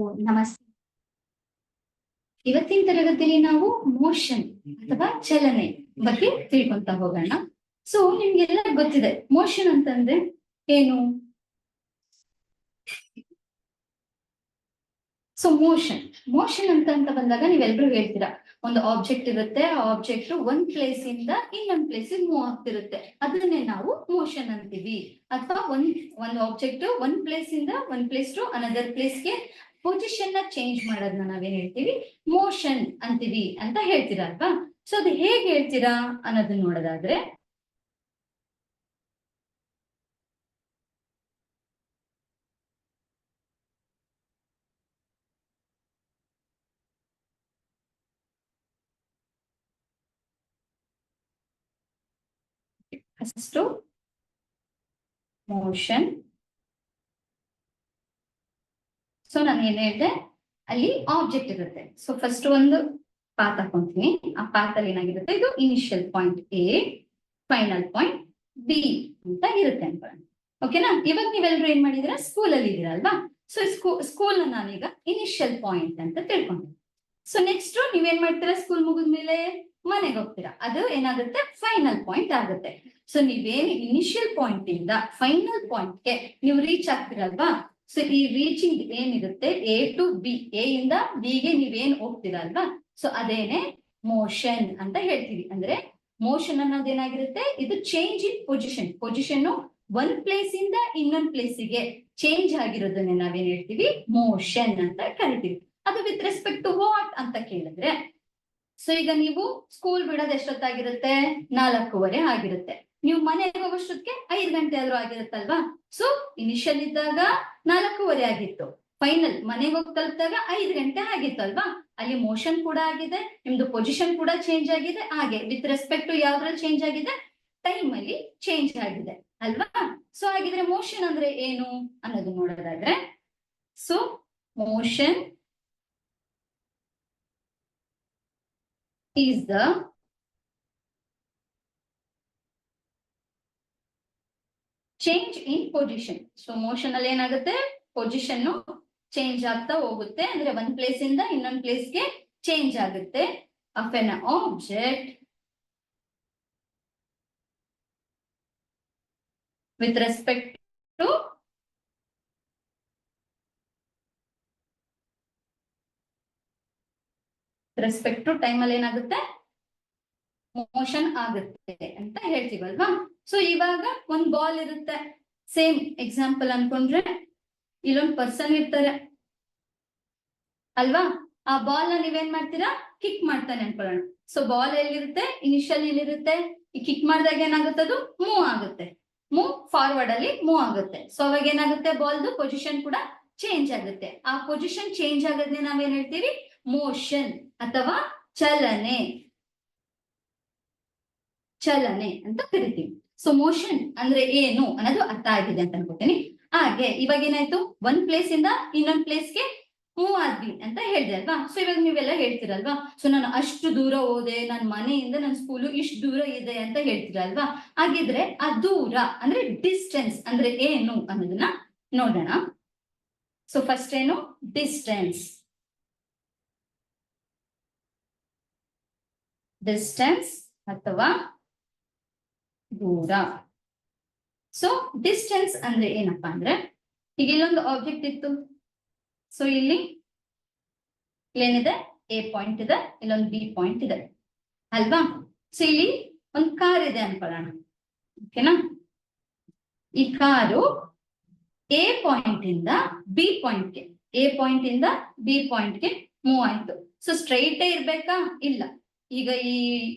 ನಮಸ್ತೆ. ಇವತ್ತಿನ ತರಗತಿಯಲ್ಲಿ ನಾವು ಮೋಷನ್ ಅಥವಾ ಚಲನೆ ಬಗ್ಗೆ ತಿಳ್ಕೊಂತ ಹೋಗೋಣ. ಸೊ ನಿಮ್ಗೆಲ್ಲ ಗೊತ್ತಿದೆ ಮೋಷನ್ ಅಂತಂದ್ರೆ ಏನು. ಸೊ ಮೋಷನ್ ಅಂತ ಬಂದಾಗ ನೀವೆಲ್ರೂ ಹೇಳ್ತೀರಾ, ಒಂದು ಆಬ್ಜೆಕ್ಟ್ ಇರುತ್ತೆ, ಆ ಆಬ್ಜೆಕ್ಟ್ ಒಂದ್ ಪ್ಲೇಸ್ ಇಂದ ಇನ್ನೊಂದ್ ಪ್ಲೇಸ್ ಮೂವ್ ಆಗ್ತಿರುತ್ತೆ, ಅದನ್ನೇ ನಾವು ಮೋಷನ್ ಅಂತೀವಿ. ಅಥವಾ ಒಂದ್ ಆಬ್ಜೆಕ್ಟ್ ಒಂದ್ ಪ್ಲೇಸ್ ಇಂದ ಒಂದ್ ಪ್ಲೇಸ್ ಟು ಅನದರ್ ಪ್ಲೇಸ್ಗೆ ಪೊಸಿಷನ್ ನ ಚೇಂಜ್ ಮಾಡೋದನ್ನ ನಾವೇನ್ ಹೇಳ್ತೀವಿ, ಮೋಷನ್ ಅಂತೀವಿ ಅಂತ ಹೇಳ್ತೀರಾ ಅಲ್ವಾ. ಸೊ ಅದು ಹೇಗೆ ಹೇಳ್ತೀರಾ ಅನ್ನೋದನ್ನ ನೋಡೋದಾದ್ರೆ, ಫಸ್ಟ್ ಮೋಷನ್. ಸೊ ನಾನು ಏನ್ ಹೇಳ್ದೆ, ಅಲ್ಲಿ ಆಬ್ಜೆಕ್ಟ್ ಇರುತ್ತೆ. ಸೊ ಫಸ್ಟ್ ಒಂದು ಪಾತ್ ಹಾಕೊಂತೀನಿ, ಆ ಪಾತ್ ಅಲ್ಲಿ ಏನಾಗಿರುತ್ತೆ, ಇದು initial point A, final point B ಅಂತ ಇರುತ್ತೆ ಅನ್ಕೊಳ್ಳೋಣ. ಓಕೆನಾ. ಇವಾಗ ನೀವೆಲ್ಲರೂ ಏನ್ ಮಾಡಿದಿರಾ, ಸ್ಕೂಲ್ ಅಲ್ಲಿ ಇದೀರಾ ಅಲ್ವಾ. ಸೊ ಸ್ಕೂಲ್ ನಾನೀಗ ಇನಿಷಿಯಲ್ ಪಾಯಿಂಟ್ ಅಂತ ತಿಳ್ಕೊಂಡಿದ್ದೀನಿ. ಸೊ ನೆಕ್ಸ್ಟ್ ನೀವೇನ್ ಮಾಡ್ತೀರಾ, ಸ್ಕೂಲ್ ಮುಗಿದ್ಮೇಲೆ ಮನೆಗೆ ಹೋಗ್ತೀರಾ, ಅದು ಏನಾಗುತ್ತೆ, ಫೈನಲ್ ಪಾಯಿಂಟ್ ಆಗುತ್ತೆ. ಸೊ ನೀವೇನ್ ಇನಿಷಿಯಲ್ ಪಾಯಿಂಟ್ ಇಂದ ಫೈನಲ್ ಪಾಯಿಂಟ್ಗೆ ನೀವು ರೀಚ್ ಆಗ್ತೀರಲ್ವಾ. ಸೊ ಈ ರೀಚಿಂಗ್ ಏನಿರುತ್ತೆ, ಎ ಟು ಬಿ, ಎ ಇಂದ ಬಿಗೆ ನೀವೇನ್ ಹೋಗ್ತೀರಾ ಅಲ್ವಾ, ಸೊ ಅದೇನೆ ಮೋಷನ್ ಅಂತ ಹೇಳ್ತೀವಿ. ಅಂದ್ರೆ ಮೋಷನ್ ಅನ್ನೋದೇನಾಗಿರುತ್ತೆ, ಇದು ಚೇಂಜ್ ಇನ್ ಪೊಸಿಷನ್ ಒಂದ್ ಪ್ಲೇಸ್ ಇಂದ ಇನ್ನೊಂದ್ ಪ್ಲೇಸಿಗೆ ಚೇಂಜ್ ಆಗಿರೋದನ್ನ ನಾವೇನ್ ಹೇಳ್ತೀವಿ, ಮೋಷನ್ ಅಂತ ಕರಿತೀವಿ. ಅದು ವಿತ್ ರೆಸ್ಪೆಕ್ಟ್ ಟು ವಾಟ್ ಅಂತ ಕೇಳಿದ್ರೆ, ಸೊ ಈಗ ನೀವು ಸ್ಕೂಲ್ ಬಿಡೋದು ಎಷ್ಟೊತ್ತಾಗಿರುತ್ತೆ, 4:15 ಆಗಿರುತ್ತೆ. ನೀವು ಮನೆಗೆ ಹೋಗೋಷ್ಟೊತ್ತಿಗೆ 5 ಗಂಟೆ ಆದ್ರೂ ಆಗಿರುತ್ತಲ್ವಾ. ಸೊ ಇನಿಷಿಯಲ್ ಇದ್ದಾಗ 4:15 ಆಗಿತ್ತು, ಫೈನಲ್ ಮನೆಗೆ ಹೋಗಿ ತಲುಪಿದಾಗ 5 ಗಂಟೆ ಆಗಿತ್ತು ಅಲ್ವಾ. ಅಲ್ಲಿ ಮೋಷನ್ ಕೂಡ ಆಗಿದೆ, ನಿಮ್ದು ಪೊಸಿಷನ್ ಕೂಡ ಚೇಂಜ್ ಆಗಿದೆ, ಹಾಗೆ ವಿತ್ ರೆಸ್ಪೆಕ್ಟ್ ಟು ಯಾವ್ದ್ರಲ್ಲಿ ಚೇಂಜ್ ಆಗಿದೆ, ಟೈಮ್ ಅಲ್ಲಿ ಚೇಂಜ್ ಆಗಿದೆ ಅಲ್ವಾ. ಸೊ ಹಾಗಿದ್ರೆ ಮೋಷನ್ ಅಂದ್ರೆ ಏನು ಅನ್ನೋದು ನೋಡೋದಾದ್ರೆ, so motion is the change in position. So motion ಅಲ್ಲಿ ಏನಾಗುತ್ತೆ, ಪೊಸಿಷನ್ ಚೇಂಜ್ ಆಗ್ತಾ ಹೋಗುತ್ತೆ, ಅಂದ್ರೆ ಒಂದ್ ಪ್ಲೇಸ್ ಇಂದ ಇನ್ನೊಂದ್ ಪ್ಲೇಸ್ಗೆ ಚೇಂಜ್ ಆಗುತ್ತೆ of an object with respect to time ಅಲ್ಲಿ ಏನಾಗುತ್ತೆ, ಮೋಷನ್ ಆಗುತ್ತೆ ಅಂತ ಹೇಳ್ತೀವಲ್ವಾ. ಸೊ ಇವಾಗ ಒಂದ್ ಬಾಲ್ ಇರುತ್ತೆ, ಸೇಮ್ ಎಕ್ಸಾಂಪಲ್ ಅನ್ಕೊಂಡ್ರೆ ಇಲ್ಲೊಂದ್ ಪರ್ಸನ್ ಇರ್ತಾರೆ ಅಲ್ವಾ. ಆ ಬಾಲ್ ನ ನೀವೇನ್ ಮಾಡ್ತೀರಾ, ಕಿಕ್ ಮಾಡ್ತಾನೆ ಅನ್ಕೊಳ್ಳೋಣ. ಸೊ ಬಾಲ್ ಎಲ್ಲಿರುತ್ತೆ, ಇನಿಷಿಯಲ್ ಇಲ್ಲಿರುತ್ತೆ, ಈ ಕಿಕ್ ಮಾಡಿದಾಗ ಏನಾಗುತ್ತೆ, ಅದು ಮೂವ್ ಆಗುತ್ತೆ, ಮೂವ್ ಫಾರ್ವರ್ಡ್ ಅಲ್ಲಿ ಮೂವ್ ಆಗುತ್ತೆ. ಸೊ ಅವಾಗ ಏನಾಗುತ್ತೆ, ಬಾಲ್ದು ಪೊಸಿಷನ್ ಕೂಡ ಚೇಂಜ್ ಆಗುತ್ತೆ. ಆ ಪೊಸಿಷನ್ ಚೇಂಜ್ ಆಗೋದನ್ನೇ ನಾವೇನ್ ಹೇಳ್ತೀವಿ, ಮೋಷನ್ ಅಥವಾ ಚಲನೆ ಅಂತ ಕರಿತೀವಿ. ಸೊ ಮೋಷನ್ ಅಂದ್ರೆ ಏನು ಅನ್ನೋದು ಅರ್ಥ ಆಗಿದೆ ಅಂತ ಅನ್ಕೋತೀನಿ. ಹಾಗೆ ಇವಾಗ ಏನಾಯ್ತು, ಒಂದ್ ಪ್ಲೇಸ್ ಇಂದ ಇನ್ನೊಂದ್ ಪ್ಲೇಸ್ಗೆ ಮೂವ್ ಆದ್ವಿ ಅಂತ ಹೇಳಿದೆ ಅಲ್ವಾ. ಸೊ ಇವಾಗ ನೀವೆಲ್ಲ ಹೇಳ್ತೀರಲ್ವಾ, ಸೊ ನಾನು ಅಷ್ಟು ದೂರ ಹೋದೆ, ನನ್ನ ಮನೆಯಿಂದ ನನ್ನ ಸ್ಕೂಲು ಇಷ್ಟು ದೂರ ಇದೆ ಅಂತ ಹೇಳ್ತೀರಲ್ವಾ. ಹಾಗಿದ್ರೆ ಆ ದೂರ ಅಂದ್ರೆ ಡಿಸ್ಟೆನ್ಸ್ ಅಂದ್ರೆ ಏನು ಅನ್ನೋದನ್ನ ನೋಡೋಣ. ಸೊ ಫಸ್ಟ್ ಏನು, ಡಿಸ್ಟೆನ್ಸ್ ಅಥವಾ ದೂರ. ಸೊ ಡಿಸ್ಟೆನ್ಸ್ ಅಂದ್ರೆ ಏನಪ್ಪಾ ಅಂದ್ರೆ, ಈಗ ಇಲ್ಲೊಂದು ಆಬ್ಜೆಕ್ಟ್ ಇತ್ತು, ಸೊ ಇಲ್ಲಿ ಏನಿದೆ, ಎ ಪಾಯಿಂಟ್ ಇದೆ, ಇಲ್ಲೊಂದು ಬಿ ಪಾಯಿಂಟ್ ಇದೆ ಅಲ್ವಾ. ಸೊ ಇಲ್ಲಿ ಒಂದು ಕಾರ್ ಇದೆ ಅನ್ಕೊಳ್ಳೋಣ, ಓಕೆನಾ. ಈ ಕಾರು ಎ ಪಾಯಿಂಟ್ ಇಂದ ಬಿ ಪಾಯಿಂಟ್ಗೆ, ಎ ಪಾಯಿಂಟ್ ಇಂದ ಬಿ ಪಾಯಿಂಟ್ಗೆ ಮೂವ್ ಆಯ್ತು. ಸೊ ಸ್ಟ್ರೈಟೇ ಇರ್ಬೇಕಾ, ಇಲ್ಲ. ಈಗ ಈ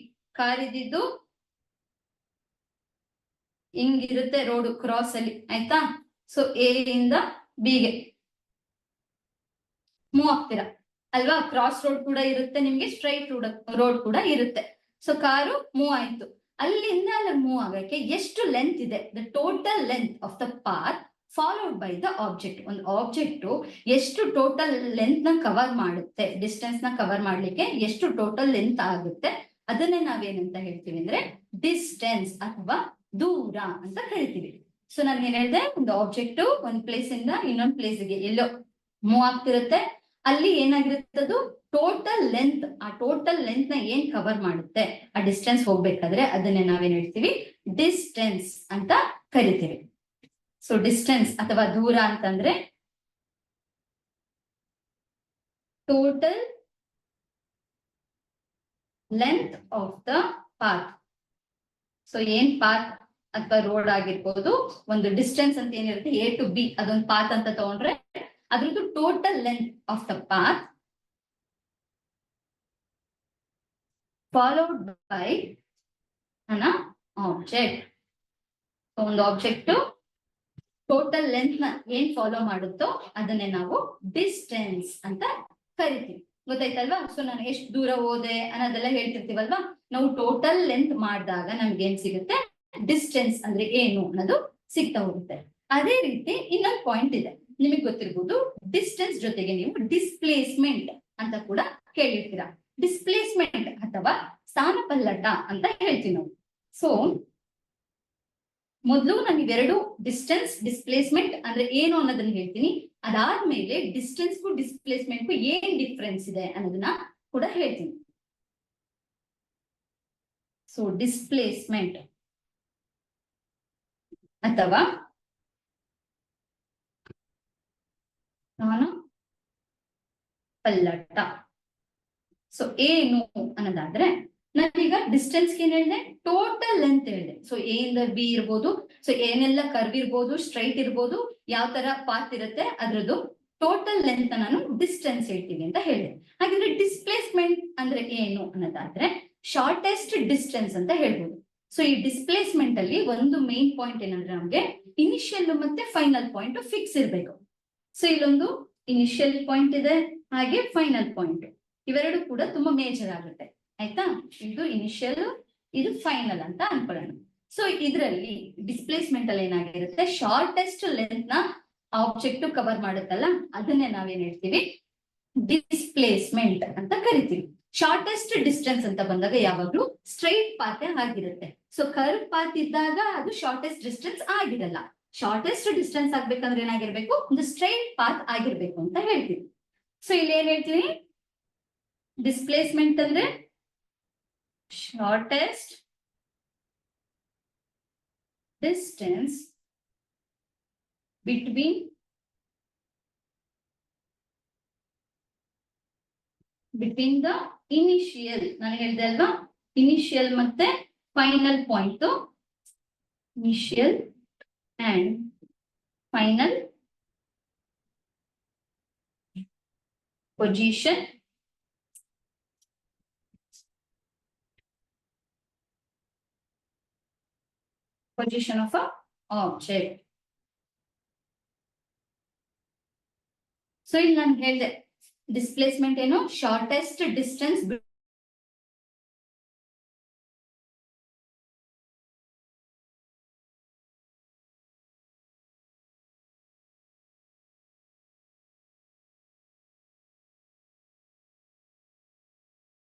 ಕಾರ್ ಇದ್ದಿದ್ದು ಹಿಂಗಿರುತ್ತೆ ರೋಡ್ ಕ್ರಾಸ್ ಅಲ್ಲಿ, ಆಯ್ತಾ. ಸೊ ಎ ಇಂದ ಬಿಗೆ ಮೂವ್ ಆಗ್ತೀರಾ ಅಲ್ವಾ. ಕ್ರಾಸ್ ರೋಡ್ ಕೂಡ ಇರುತ್ತೆ ನಿಮ್ಗೆ, ಸ್ಟ್ರೈಟ್ ರೋಡ್ ಕೂಡ ಇರುತ್ತೆ. ಸೊ ಕಾರು ಮೂವ್ ಆಯ್ತು, ಅಲ್ಲಿಂದ ಅಲ್ಲಿ ಮೂವ್ ಆಗಕ್ಕೆ ಎಷ್ಟು ಲೆಂತ್ ಇದೆ, the total length of the path followed by the object. ಒಂದು ಆಬ್ಜೆಕ್ಟ್ ಎಷ್ಟು ಟೋಟಲ್ ಲೆಂತ್ ನ ಕವರ್ ಮಾಡುತ್ತೆ, ಡಿಸ್ಟೆನ್ಸ್ ನ ಕವರ್ ಮಾಡ್ಲಿಕ್ಕೆ ಎಷ್ಟು ಟೋಟಲ್ ಲೆಂತ್ ಆಗುತ್ತೆ, ಅದನ್ನೇ ನಾವೇನಂತ ಹೇಳ್ತೀವಿ ಅಂದ್ರೆ ಡಿಸ್ಟೆನ್ಸ್ ಅಥವಾ ದೂರ ಅಂತ ಕರಿತೀವಿ. ಸೊ ನಾನು ಏನ್ ಹೇಳಿದೆ, ಒಂದು ಆಬ್ಜೆಕ್ಟ್ ಒಂದ್ ಪ್ಲೇಸ್ ಇಂದ ಇನ್ನೊಂದ್ ಪ್ಲೇಸ್ಗೆ ಎಲ್ಲೋ ಮೂವ್ ಆಗ್ತಿರುತ್ತೆ. ಅಲ್ಲಿ ಏನಾಗಿರುತ್ತೆ, ಅದು ಟೋಟಲ್ ಲೆಂತ್, ಆ ಟೋಟಲ್ ಲೆಂತ್ ನ ಏನ್ ಕವರ್ ಮಾಡುತ್ತೆ ಆ ಡಿಸ್ಟೆನ್ಸ್ ಹೋಗ್ಬೇಕಾದ್ರೆ ಅದನ್ನೇ ನಾವೇನ್ ಹೇಳ್ತೀವಿ, ಡಿಸ್ಟೆನ್ಸ್ ಅಂತ ಕರಿತೀವಿ. ಸೊ ಡಿಸ್ಟೆನ್ಸ್ ಅಥವಾ ದೂರ ಅಂತಂದ್ರೆ total length of the path. So ಏನ್ ಪಾತ್ ಅಥವಾ ರೋಡ್ ಆಗಿರ್ಬೋದು, ಒಂದು ಡಿಸ್ಟೆನ್ಸ್ ಅಂತ ಏನಿರುತ್ತೆ ಎ ಟು ಬಿ, ಅದೊಂದು ಪಾತ್ ಅಂತ ತಗೊಂಡ್ರೆ ಅದ್ರದ್ದು total length of the path followed by an object. ಒಂದು ಆಬ್ಜೆಕ್ಟ್ ಟೋಟಲ್ ಲೆಂತ್ ನ ಏನ್ ಫಾಲೋ ಮಾಡುತ್ತೋ ಅದನ್ನೇ ನಾವು ಡಿಸ್ಟೆನ್ಸ್ ಅಂತ ಕರಿತೀವಿ. ಗೊತ್ತಾಯ್ತಲ್ವಾ? ಸೊ ನಾನು ಎಷ್ಟು ದೂರ ಹೋದೆ ಅನ್ನೋದೆಲ್ಲ ಹೇಳ್ತಿರ್ತೀವಲ್ವಾ, ನಾವು ಟೋಟಲ್ ಲೆಂತ್ ಮಾಡಿದಾಗ ನಮ್ಗೆ ಏನ್ ಸಿಗುತ್ತೆ, ಡಿಸ್ಟೆನ್ಸ್ ಅಂದ್ರೆ ಏನು ಅನ್ನೋದು ಸಿಗ್ತಾ ಹೋಗುತ್ತೆ. ಅದೇ ರೀತಿ ಇನ್ನೊಂದು ಪಾಯಿಂಟ್ ಇದೆ, ನಿಮಗೆ ಗೊತ್ತಿರ್ಬೋದು, ಡಿಸ್ಟೆನ್ಸ್ ಜೊತೆಗೆ ನೀವು ಡಿಸ್ಪ್ಲೇಸ್ಮೆಂಟ್ ಅಂತ ಕೂಡ ಕೇಳಿರ್ತೀರಾ. ಡಿಸ್ಪ್ಲೇಸ್ಮೆಂಟ್ ಅಥವಾ ಸ್ಥಾನಪಲ್ಲಟ ಅಂತ ಹೇಳ್ತೀವಿ ನಾವು. ಸೊ ಮೊದಲು ನಾನು ಇವೆರಡು ಡಿಸ್ಟೆನ್ಸ್ ಡಿಸ್ಪ್ಲೇಸ್ಮೆಂಟ್ ಅಂದ್ರೆ ಏನು ಅನ್ನೋದನ್ನ ಹೇಳ್ತೀನಿ. ಅದಾದ್ಮೇಲೆ ಡಿಸ್ಟೆನ್ಸ್ಗೂ ಡಿಸ್ಪ್ಲೇಸ್ಮೆಂಟ್ಗೂ ಏನ್ ಡಿಫ್ರೆನ್ಸ್ ಇದೆ ಅನ್ನೋದನ್ನ ಕೂಡ ಹೇಳ್ತೀನಿ. ಸೊ ಡಿಸ್ಪ್ಲೇಸ್ಮೆಂಟ್ ಅಥವಾ ಪಲ್ಲಟ ಸೊ ಏನು ಅನ್ನೋದಾದ್ರೆ, ನಾನೀಗ ಡಿಸ್ಟೆನ್ಸ್ ಏನ್ ಹೇಳಿದೆ, ಟೋಟಲ್ ಲೆಂತ್ ಹೇಳಿದೆ. ಸೊ ಎ ಇಂದ ಬಿ ಇರ್ಬೋದು, ಸೊ ಏನೆಲ್ಲ ಕರ್ವ್ ಇರ್ಬೋದು, ಸ್ಟ್ರೈಟ್ ಇರ್ಬೋದು, ಯಾವ ತರ ಪಾತ್ ಇರುತ್ತೆ ಅದ್ರದ್ದು ಟೋಟಲ್ ಲೆಂತ್ ನಾನು ಡಿಸ್ಟೆನ್ಸ್ ಹೇಳ್ತೀನಿ ಅಂತ ಹೇಳಿದೆ. ಹಾಗಿದ್ರೆ ಡಿಸ್ಪ್ಲೇಸ್ಮೆಂಟ್ ಅಂದ್ರೆ ಏನು ಅನ್ನೋದಾದ್ರೆ ಶಾರ್ಟೆಸ್ಟ್ ಡಿಸ್ಟೆನ್ಸ್ ಅಂತ ಹೇಳ್ಬೋದು. ಸೊ ಈ ಡಿಸ್ಪ್ಲೇಸ್ಮೆಂಟ್ ಅಲ್ಲಿ ಒಂದು ಮೇನ್ ಪಾಯಿಂಟ್ ಏನಂದ್ರೆ, ನಮ್ಗೆ ಇನಿಷಿಯಲ್ ಮತ್ತೆ ಫೈನಲ್ ಪಾಯಿಂಟ್ ಫಿಕ್ಸ್ ಇರ್ಬೇಕು. ಸೊ ಇಲ್ಲೊಂದು ಇನಿಷಿಯಲ್ ಪಾಯಿಂಟ್ ಇದೆ, ಹಾಗೆ ಫೈನಲ್ ಪಾಯಿಂಟ್, ಇವೆರಡು ಕೂಡ ತುಂಬಾ ಮೇಜರ್ ಆಗುತ್ತೆ. ಆಯ್ತಾ? ಇದು ಇನಿಷಿಯಲ್, ಇದು ಫೈನಲ್ ಅಂತ ಅನ್ಕೊಳ್ಳೋಣ. ಸೊ ಇದರಲ್ಲಿ ಡಿಸ್ಪ್ಲೇಸ್ಮೆಂಟ್ ಅಲ್ಲಿ ಏನಾಗಿರುತ್ತೆ, ಶಾರ್ಟೆಸ್ಟ್ ಲೆಂತ್ ನ ಆಬ್ಜೆಕ್ಟ್ ಕವರ್ ಮಾಡುತ್ತಲ್ಲ, ಅದನ್ನೇ ನಾವೇನ್ ಹೇಳ್ತೀವಿ, ಡಿಸ್ಪ್ಲೇಸ್ಮೆಂಟ್ ಅಂತ ಕರಿತೀವಿ. ಶಾರ್ಟೆಸ್ಟ್ ಡಿಸ್ಟೆನ್ಸ್ ಅಂತ ಬಂದಾಗ ಯಾವಾಗ್ಲೂ ಸ್ಟ್ರೈಟ್ ಪಾತ್ ಆಗಿರುತ್ತೆ. ಸೊ ಕರ್ವ್ ಪಾತ್ ಇದ್ದಾಗ ಅದು ಶಾರ್ಟೆಸ್ಟ್ ಡಿಸ್ಟೆನ್ಸ್ ಆಗಿರಲ್ಲ. ಶಾರ್ಟೆಸ್ಟ್ ಡಿಸ್ಟೆನ್ಸ್ ಆಗ್ಬೇಕಂದ್ರೆ ಏನಾಗಿರ್ಬೇಕು, ಒಂದು ಸ್ಟ್ರೈಟ್ ಪಾತ್ ಆಗಿರ್ಬೇಕು ಅಂತ ಹೇಳ್ತೀವಿ. ಸೊ ಇಲ್ಲಿ ಏನ್ ಹೇಳ್ತೀವಿ, ಡಿಸ್ಪ್ಲೇಸ್ಮೆಂಟ್ ಅಂದ್ರೆ shortest distance between the initial, ನಾನು ಹೇಳಿದೆ ಅಲ್ವಾ, ಇನಿಷಿಯಲ್ ಮತ್ತೆ final point, initial and final position of a object. So ಇಲ್ಲಿ ನಾನು ಹೇಳಿದೆ, ಡಿಸ್ಪ್ಲೇಸ್ಮೆಂಟ್ ಏನು, ಶಾರ್ಟೆಸ್ಟ್ ಡಿಸ್ಟೆನ್ಸ್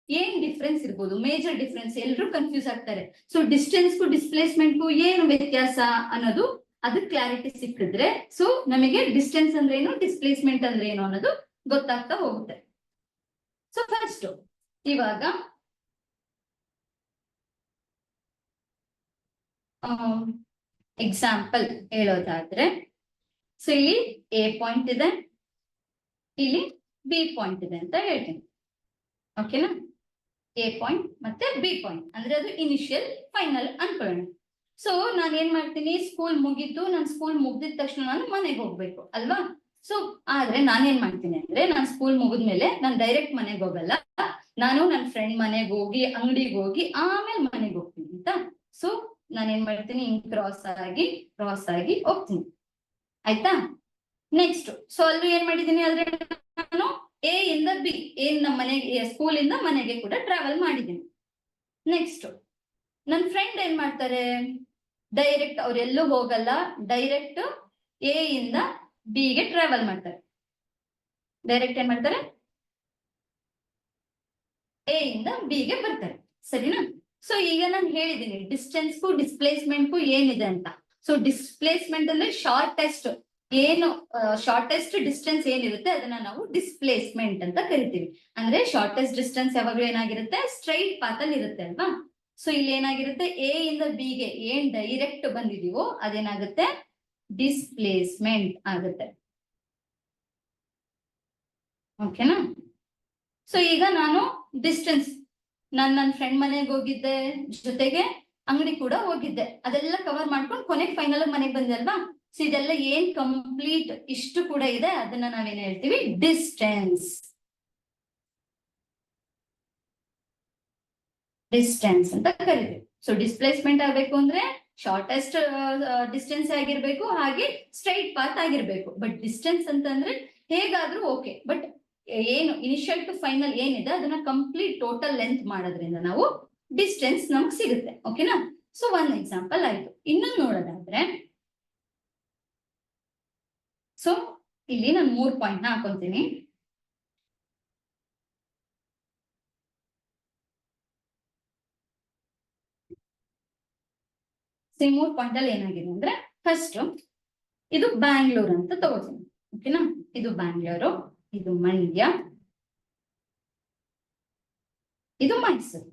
ಏನ್ ಡಿಫ್ರೆನ್ಸ್ ಇರ್ಬೋದು, ಮೇಜರ್ ಡಿಫ್ರೆನ್ಸ್, ಎಲ್ಲರೂ ಕನ್ಫ್ಯೂಸ್ ಆಗ್ತಾರೆ. ಸೊ ಡಿಸ್ಟೆನ್ಸ್ಗೂ ಡಿಸ್ಪ್ಲೇಸ್ಮೆಂಟ್ಗೂ ಏನು ವ್ಯತ್ಯಾಸ ಅನ್ನೋದು ಅದಕ್ಕೆ ಕ್ಲಾರಿಟಿ ಸಿಕ್ಕಿದ್ರೆ, ಸೊ ನಮಗೆ ಡಿಸ್ಟೆನ್ಸ್ ಅಂದ್ರೆ ಏನು, ಡಿಸ್ಪ್ಲೇಸ್ಮೆಂಟ್ ಅಂದ್ರೆ ಏನು ಅನ್ನೋದು ಗೊತ್ತಾಗ್ತಾ ಹೋಗುತ್ತೆ. ಸೊ ಫಸ್ಟ್ ಇವಾಗ ಎಕ್ಸಾಂಪಲ್ ಹೇಳೋದಾದ್ರೆ, ಸೊ ಇಲ್ಲಿ ಎ ಪಾಯಿಂಟ್ ಇದೆ, ಇಲ್ಲಿ ಬಿ ಪಾಯಿಂಟ್ ಇದೆ ಅಂತ ಹೇಳ್ತೀನಿ. ಓಕೆನಾ? ಎ ಪಾಯಿಂಟ್ ಮತ್ತೆ ಬಿ ಪಾಯಿಂಟ್ ಅಂದ್ರೆ ಅದು ಇನಿಷಿಯಲ್ ಫೈನಲ್ ಅನ್ಕೊಳ್ಳೋಣ. ಸೊ ನಾನು ಏನ್ ಮಾಡ್ತೀನಿ, ಸ್ಕೂಲ್ ಮುಗಿದ್ದು, ನಾನು ಸ್ಕೂಲ್ ಮುಗ್ದಿದ ತಕ್ಷಣ ನಾನು ಮನೆಗೆ ಹೋಗ್ಬೇಕು ಅಲ್ವಾ. ಸೊ ಆದ್ರೆ ನಾನೇನ್ ಮಾಡ್ತೀನಿ ಅಂದ್ರೆ, ನಾನು ಸ್ಕೂಲ್ ಮುಗಿದ್ಮೇಲೆ ನಾನು ಡೈರೆಕ್ಟ್ ಮನೆಗೆ ಹೋಗಲ್ಲ, ನಾನು ನನ್ನ ಫ್ರೆಂಡ್ ಮನೆಗೆ ಹೋಗಿ, ಅಂಗಡಿಗೆ ಹೋಗಿ ಆಮೇಲೆ ಮನೆಗೆ ಹೋಗ್ತೀನಿ ಅಂತ. ಸೊ ನಾನೇನ್ ಮಾಡ್ತೀನಿ, ಹಿಂಗ್ ಕ್ರಾಸ್ ಆಗಿ ಹೋಗ್ತೀನಿ. ಆಯ್ತಾ? ನೆಕ್ಸ್ಟ್ ಸೊ ಅಲ್ಲೂ ಏನ್ ಮಾಡಿದೀನಿ, ಆದ್ರೆ ನಾನು ಎ ಇಂದ ಬಿ, ನಮ್ಮ ಮನೆಗೆ, ಸ್ಕೂಲ್ ಇಂದ ಮನೆಗೆ ಕೂಡ ಟ್ರಾವೆಲ್ ಮಾಡಿದ್ದೀನಿ. ನೆಕ್ಸ್ಟ್ ನನ್ನ ಫ್ರೆಂಡ್ ಏನ್ ಮಾಡ್ತಾರೆ, ಡೈರೆಕ್ಟ್ ಅವ್ರೆಲ್ಲೂ ಹೋಗಲ್ಲ, ಡೈರೆಕ್ಟ್ ಎ ಇಂದ ಬಿ ಗೆ ಟ್ರಾವೆಲ್ ಮಾಡ್ತಾರೆ. ಡೈರೆಕ್ಟ್ ಏನ್ ಮಾಡ್ತಾರೆ, ಎ ಇಂದ ಬಿ ಗೆ ಬರ್ತಾರೆ. ಸರಿನಾ? ಸೊ ಈಗ ನಾನು ಹೇಳಿದ್ದೀನಿ ಡಿಸ್ಟೆನ್ಸ್ಗೂ ಡಿಸ್ಪ್ಲೇಸ್ಮೆಂಟ್ಗೂ ಏನಿದೆ ಅಂತ. ಸೊ ಡಿಸ್ಪ್ಲೇಸ್ಮೆಂಟ್ ಅಂದ್ರೆ ಶಾರ್ಟೆಸ್ಟ್ ಏನು ಶಾರ್ಟೆಸ್ಟ್ ಡಿಸ್ಟೆನ್ಸ್ ಏನಿರುತ್ತೆ ಅದನ್ನ ನಾವು ಡಿಸ್ಪ್ಲೇಸ್ಮೆಂಟ್ ಅಂತ ಕರಿತೀವಿ. ಅಂದ್ರೆ ಶಾರ್ಟೆಸ್ಟ್ ಡಿಸ್ಟೆನ್ಸ್ ಯಾವಾಗ್ಲೂ ಏನಾಗಿರುತ್ತೆ, ಸ್ಟ್ರೈಟ್ ಪಾತ್ ಅಲ್ಲಿ ಇರುತ್ತೆ ಅಲ್ವಾ. ಸೊ ಇಲ್ಲಿ ಏನಾಗಿರುತ್ತೆ, ಎ ಇಂದ ಬಿ ಗೆ ಏನ್ ಡೈರೆಕ್ಟ್ ಬಂದಿದೀವೋ ಅದೇನಾಗುತ್ತೆ, ಡಿಸ್ಪ್ಲೇಸ್ಮೆಂಟ್ ಆಗುತ್ತೆ. ಓಕೆನಾ. ಸೊ ಈಗ ನಾನು ಡಿಸ್ಟೆನ್ಸ್, ನಾನು ನನ್ನ ಫ್ರೆಂಡ್ ಮನೆಗೆ ಹೋಗಿದ್ದೆ, ಜೊತೆಗೆ ಅಂಗಡಿ ಕೂಡ ಹೋಗಿದ್ದೆ, ಅದೆಲ್ಲ ಕವರ್ ಮಾಡ್ಕೊಂಡು ಕೊನೆಗೆ ಫೈನಲ್ ಮನೆಗೆ ಬಂದೆ ಅಲ್ವಾ. ಸೊ ಇದೆಲ್ಲ ಏನ್ ಕಂಪ್ಲೀಟ್ ಇಷ್ಟು ಕೂಡ ಇದೆ, ಅದನ್ನ ನಾವೇನ್ ಹೇಳ್ತೀವಿ, ಡಿಸ್ಟೆನ್ಸ್. ಡಿಸ್ಟೆನ್ಸ್ ಅಂತ ಕರಿತೀವಿ. ಸೊ ಡಿಸ್ಪ್ಲೇಸ್ಮೆಂಟ್ ಆಗ್ಬೇಕು ಅಂದ್ರೆ ಶಾರ್ಟೆಸ್ಟ್ ಡಿಸ್ಟೆನ್ಸ್ ಆಗಿರ್ಬೇಕು, ಹಾಗೆ ಸ್ಟ್ರೈಟ್ ಪಾತ್ ಆಗಿರ್ಬೇಕು. ಬಟ್ ಡಿಸ್ಟೆನ್ಸ್ ಅಂತಂದ್ರೆ ಹೇಗಾದ್ರೂ ಓಕೆ, ಬಟ್ ಏನು ಇನಿಷಿಯಲ್ ಟು ಫೈನಲ್ ಏನಿದೆ ಅದನ್ನ ಕಂಪ್ಲೀಟ್ ಟೋಟಲ್ ಲೆಂತ್ ಮಾಡೋದ್ರಿಂದ ನಾವು ಡಿಸ್ಟೆನ್ಸ್ ನಮ್ಗೆ ಸಿಗುತ್ತೆ. ಓಕೆನಾ. ಸೊ ಒಂದ್ ಎಕ್ಸಾಂಪಲ್ ಆಯ್ತು. ಇನ್ನೊಂದು ನೋಡೋದಾದ್ರೆ, ಸೊ ಇಲ್ಲಿ ನಾನು 3 ಪಾಯಿಂಟ್ ನ ಹಾಕೊಂತೀನಿ. ಈ 3 ಪಾಯಿಂಟ್ ಅಲ್ಲಿ ಏನಾಗಿದೆ ಅಂದ್ರೆ, ಫಸ್ಟ್ ಇದು ಬ್ಯಾಂಗ್ಳೂರ್ ಅಂತ ತಗೋತೀನಿ. ಓಕೆನಾ. ಇದು ಬ್ಯಾಂಗ್ಳೂರು, ಇದು ಮಂಡ್ಯ, ಇದು ಮೈಸೂರು.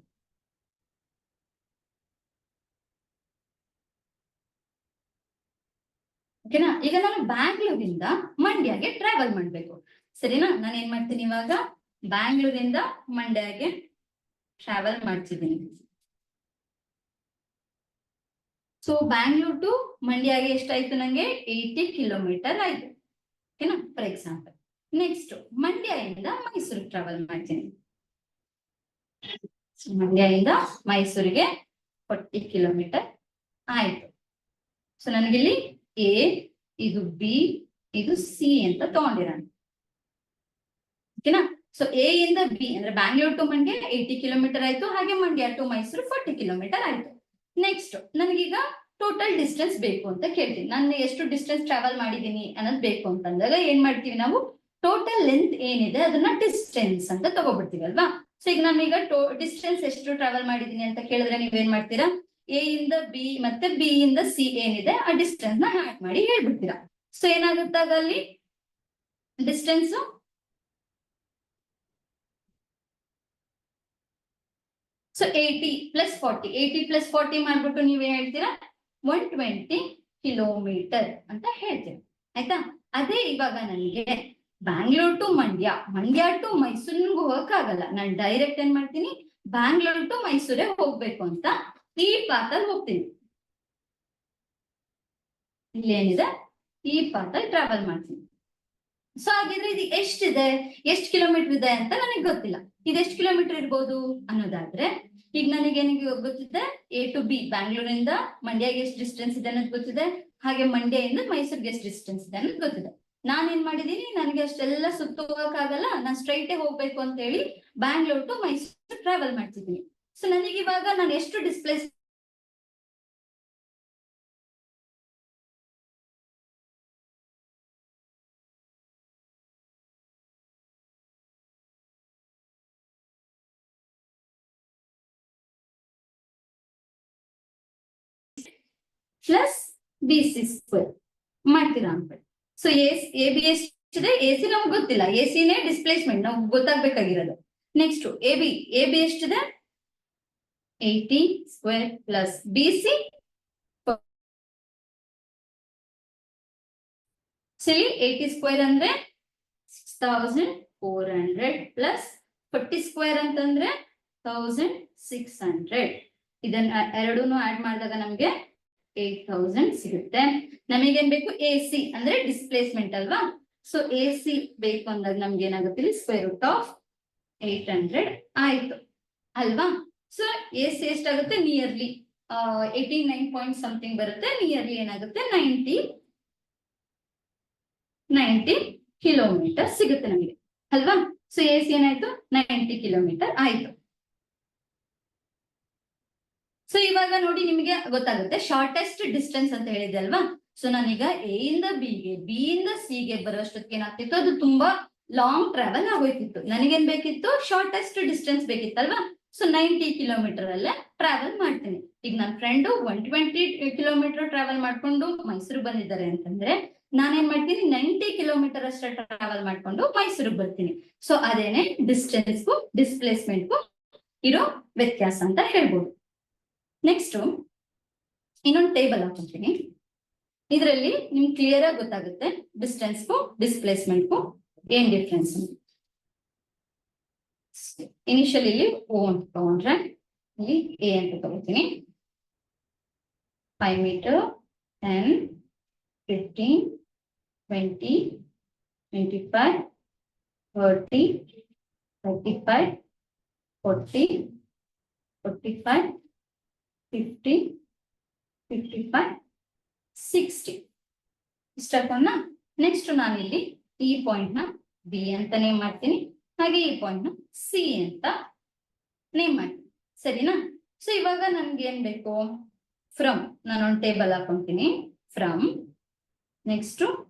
ಓಕೆನಾ. ಈಗ ನಾನು ಬ್ಯಾಂಗ್ಳೂರಿಂದ ಮಂಡ್ಯಗೆ ಟ್ರಾವೆಲ್ ಮಾಡ್ಬೇಕು, ಸರಿನಾ. ನಾನು ಏನ್ ಮಾಡ್ತೀನಿ, ಇವಾಗ ಬ್ಯಾಂಗ್ಳೂರಿಂದ ಮಂಡ್ಯಗೆ ಟ್ರಾವೆಲ್ ಮಾಡ್ತಿದ್ದೀನಿ. ಸೊ ಬ್ಯಾಂಗ್ಳೂರ್ ಟು ಮಂಡ್ಯಗೆ ಎಷ್ಟಾಯ್ತು, ನಂಗೆ 80 ಕಿಲೋಮೀಟರ್ ಆಯ್ತು. ಓಕೆನಾ, ಫಾರ್ ಎಕ್ಸಾಂಪಲ್. ನೆಕ್ಸ್ಟ್ ಮಂಡ್ಯದಿಂದ ಮೈಸೂರಿಗೆ ಟ್ರಾವೆಲ್ ಮಾಡ್ತೀನಿ. ಮಂಡ್ಯದಿಂದ ಮೈಸೂರಿಗೆ 40 ಕಿಲೋಮೀಟರ್ ಆಯ್ತು. ಸೊ ನನಗಿಲ್ಲಿ ಎ, ಇದು ಬಿ, ಇದು ಸಿ ಅಂತ ತಗೊಂಡಿರೋಣ. ಓಕೆನಾ. ಸೊ ಎ ಇಂದ ಬಿ ಅಂದ್ರೆ ಬ್ಯಾಂಗ್ಳೂರ್ ಟು ಮಂಡ್ಯ 80 ಕಿಲೋಮೀಟರ್ ಆಯ್ತು, ಹಾಗೆ ಮಂಡ್ಯ ಟು ಮೈಸೂರು 40 ಕಿಲೋಮೀಟರ್ ಆಯ್ತು. ನೆಕ್ಸ್ಟ್ ನನಗೀಗ ಟೋಟಲ್ ಡಿಸ್ಟೆನ್ಸ್ ಬೇಕು ಅಂತ ಕೇಳ್ತೀನಿ. ನಾನು ಎಷ್ಟು ಡಿಸ್ಟೆನ್ಸ್ ಟ್ರಾವೆಲ್ ಮಾಡಿದೀನಿ ಅನ್ನೋದು ಬೇಕು ಅಂತಂದಾಗ ಏನ್ ಮಾಡ್ತೀವಿ ನಾವು, ಟೋಟಲ್ ಲೆಂತ್ ಏನಿದೆ ಅದನ್ನ ಡಿಸ್ಟೆನ್ಸ್ ಅಂತ ತಗೋಬಿಡ್ತೀವಿ ಅಲ್ವಾ. ಸೊ ಈಗ ನಾನೀಗ ಡಿಸ್ಟೆನ್ಸ್ ಎಷ್ಟು ಟ್ರಾವೆಲ್ ಮಾಡಿದೀನಿ ಅಂತ ಕೇಳಿದ್ರೆ ನೀವೇನ್ ಮಾಡ್ತೀರಾ, ಎ ಇಂದ ಬಿ ಮತ್ತೆ ಬಿ ಇಂದ ಸಿ ಏನಿದೆ ಆ ಡಿಸ್ಟೆನ್ಸ್ ನ ಆಡ್ ಮಾಡಿ ಹೇಳ್ಬಿಡ್ತೀರಾ. ಸೊ ಏನಾಗುತ್ತಾಗ ಅಲ್ಲಿ ಡಿಸ್ಟೆನ್ಸ್ ಸೊ 80 + 40, 80 + 40 ಮಾಡ್ಬಿಟ್ಟು ನೀವೇ ಹೇಳ್ತೀರಾ 120 ಕಿಲೋಮೀಟರ್ ಅಂತ ಹೇಳ್ತೀವಿ. ಆಯ್ತಾ. ಅದೇ ಇವಾಗ ನನಗೆ ಬ್ಯಾಂಗ್ಳೂರ್ ಟು ಮಂಡ್ಯ, ಮಂಡ್ಯ ಟು ಮೈಸೂರಿಗೂ ಹೋಗಕ್ಕಾಗಲ್ಲ, ನಾನು ಡೈರೆಕ್ಟ್ ಏನ್ ಮಾಡ್ತೀನಿ, ಬ್ಯಾಂಗ್ಳೂರ್ ಟು ಮೈಸೂರೇ ಹೋಗ್ಬೇಕು ಅಂತ ಈ ಪಾತಲ್ಲಿ ಹೋಗ್ತೀನಿ. ಇಲ್ಲಿ ಏನಿದೆ ಈ ಪಾತಲ್ಲಿ ಟ್ರಾವೆಲ್ ಮಾಡ್ತೀನಿ. ಸೊ ಹಾಗಿದ್ರೆ ಇದು ಎಷ್ಟಿದೆ, ಎಷ್ಟು ಕಿಲೋಮೀಟರ್ ಇದೆ ಅಂತ ನನಗೆ ಗೊತ್ತಿಲ್ಲ. ಇದೆಷ್ಟು ಕಿಲೋಮೀಟರ್ ಇರ್ಬೋದು ಅನ್ನೋದಾದ್ರೆ, ಈಗ ನನಗೆ ಗೊತ್ತಿದೆ ಎ ಟು ಬಿ, ಬ್ಯಾಂಗ್ಳೂರಿಂದ ಮಂಡ್ಯಗೆ ಎಷ್ಟು ಡಿಸ್ಟೆನ್ಸ್ ಇದೆ ಅನ್ನೋದು ಗೊತ್ತಿದೆ, ಹಾಗೆ ಮಂಡ್ಯದಿಂದ ಮೈಸೂರಿಗೆ ಎಷ್ಟು ಡಿಸ್ಟೆನ್ಸ್ ಇದೆ ಅನ್ನೋದು ಗೊತ್ತಿದೆ. ನಾನೇನ್ ಮಾಡಿದೀನಿ, ನನಗೆ ಅಷ್ಟೆಲ್ಲ ಸುತ್ತ ಹೋಗಕ್ಕಾಗಲ್ಲ, ನಾನು ಸ್ಟ್ರೈಟೇ ಹೋಗ್ಬೇಕು ಅಂತ ಹೇಳಿ ಬ್ಯಾಂಗ್ಳೂರ್ ಟು ಮೈಸೂರು ಟ್ರಾವೆಲ್ ಮಾಡ್ತಿದ್ದೀನಿ. ಸೊ ನನಗೆ ಇವಾಗ ನಾನು ಎಷ್ಟು ಡಿಸ್ಪ್ಲೇಸ್ ಪ್ಲಸ್ BC ಸ್ಕ್ವೇರ್ ಮಾಡ್ತೀರಾ ಅನ್ಕೊಳ್ಳಿ. ಸೊ ಎ ಬಿ ಎಷ್ಟಿದೆ, ಎ ಸಿ ನಮ್ಗೆ ಗೊತ್ತಿಲ್ಲ, ಎ ಸಿನೇ ಡಿಸ್ಪ್ಲೇಸ್ಮೆಂಟ್ ನಮ್ಗೆ ಗೊತ್ತಾಗ್ಬೇಕಾಗಿರೋದು. ನೆಕ್ಸ್ಟ್ ಎ ಬಿ ಎಷ್ಟಿದೆ, 80 ಸ್ಕ್ವೇರ್ ಪ್ಲಸ್ BC. ಸರಿ, 80 ಸ್ಕ್ವೇರ್ ಅಂದ್ರೆ 6400 ಪ್ಲಸ್ 40 ಸ್ಕ್ವೇರ್ ಅಂತಂದ್ರೆ 1600. ಇದನ್ನ ಎರಡೂನು ಆಡ್ ಮಾಡಿದಾಗ ನಮ್ಗೆ 8000 ಸಿಗುತ್ತೆ. ನಮಗೇನ್ ಬೇಕು, ಎ ಸಿ ಅಂದ್ರೆ ಡಿಸ್ಪ್ಲೇಸ್ಮೆಂಟ್ ಅಲ್ವಾ. ಸೊ ಎ ಸಿ ಬೇಕು ಅಂದಾಗ ನಮ್ಗೆ ಏನಾಗುತ್ತೆ, √800 ಆಯ್ತು ಅಲ್ವಾ. ಸೊ ಎ ಸಿ ಎಷ್ಟಾಗುತ್ತೆ, ನಿಯರ್ಲಿ 89 ಪಾಯಿಂಟ್ ಸಮಥಿಂಗ್ ಬರುತ್ತೆ, ನಿಯರ್ಲಿ ಏನಾಗುತ್ತೆ 90 ಕಿಲೋಮೀಟರ್ ಸಿಗುತ್ತೆ ನಮಗೆ ಅಲ್ವಾ. ಸೊ ಎ ಸಿ ಏನಾಯ್ತು, 90 ಕಿಲೋಮೀಟರ್ ಆಯ್ತು. ಸೊ ಇವಾಗ ನೋಡಿ ನಿಮಗೆ ಗೊತ್ತಾಗುತ್ತೆ ಶಾರ್ಟೆಸ್ಟ್ ಡಿಸ್ಟೆನ್ಸ್ ಅಂತ ಹೇಳಿದೆ ಅಲ್ವಾ. ಸೊ ನಾನೀಗ ಎ ಇಂದ ಬಿಗೆ, ಬಿ ಇಂದ ಸಿಗೆ ಬರೋಷ್ಟೊತ್ತಿಗೆ ಏನಾಗ್ತಿತ್ತು, ಅದು ತುಂಬಾ ಲಾಂಗ್ ಟ್ರಾವೆಲ್ ಆಗೋಯ್ತಿತ್ತು. ನನಗೇನ್ ಬೇಕಿತ್ತು, ಶಾರ್ಟೆಸ್ಟ್ ಡಿಸ್ಟೆನ್ಸ್ ಬೇಕಿತ್ತಲ್ವಾ. ಸೊ 90 ಕಿಲೋಮೀಟರ್ ಅಲ್ಲೇ ಟ್ರಾವೆಲ್ ಮಾಡ್ತೀನಿ. ಈಗ ನನ್ನ ಫ್ರೆಂಡು 120 ಕಿಲೋಮೀಟರ್ ಟ್ರಾವೆಲ್ ಮಾಡ್ಕೊಂಡು ಮೈಸೂರು ಬಂದಿದ್ದಾರೆ ಅಂತಂದ್ರೆ ನಾನೇನ್ ಮಾಡ್ತೀನಿ 90 ಕಿಲೋಮೀಟರ್ ಅಷ್ಟೇ ಟ್ರಾವೆಲ್ ಮಾಡ್ಕೊಂಡು ಮೈಸೂರಿಗೆ ಬರ್ತೀನಿ. ಸೊ ಅದೇನೆ ಡಿಸ್ಟೆನ್ಸ್ಗೂ ಡಿಸ್ಪ್ಲೇಸ್ಮೆಂಟ್ಗೂ ಇರೋ ವ್ಯತ್ಯಾಸ ಅಂತ ಹೇಳ್ಬೋದು. ನೆಕ್ಸ್ಟ್ ಇನ್ನೊಂದು ಟೇಬಲ್ ಹಾಕೊಂತೀನಿ. ಇದರಲ್ಲಿ ನಿಮ್ಗೆ ಕ್ಲಿಯರ್ ಆಗಿ ಗೊತ್ತಾಗುತ್ತೆ ಡಿಸ್ಟೆನ್ಸ್ಗೂ ಡಿಸ್ಪ್ಲೇಸ್ಮೆಂಟ್ಗೂ ಏನ್ ಡಿಫ್ರೆನ್ಸ್. ಇನಿಷಿಯಲ್ ಇಲ್ಲಿ ಓ ಅಂತ ತಗೊಂಡ್ರೆ ಇಲ್ಲಿ ಎ ಅಂತ ತಗೋತೀನಿ. 5 ಮೀಟರ್ 10 15 20 25 30 35 40 45 50 55 60 ಇಷ್ಟ ಹಾಕೋಣ. ನೆಕ್ಸ್ಟ್ ನಾನಿಲ್ಲಿ ಈ ಪಾಯಿಂಟ್ ನ ಬಿ ಅಂತ ನೇಮ್ ಮಾಡ್ತೀನಿ, ಹಾಗೆ ಈ ಪಾಯಿಂಟ್ ನ ಸಿ ಅಂತ ನೇಮ್ ಮಾಡ್ತೀನಿ. ಸರಿನಾ? ಸೊ ಇವಾಗ ನನ್ಗೆ ಏನ್ ಬೇಕು? ಫ್ರಮ್ ನಾನೊಂದು ಟೇಬಲ್ ಹಾಕೊಂತೀನಿ. ಫ್ರಮ್ ನೆಕ್ಸ್ಟ್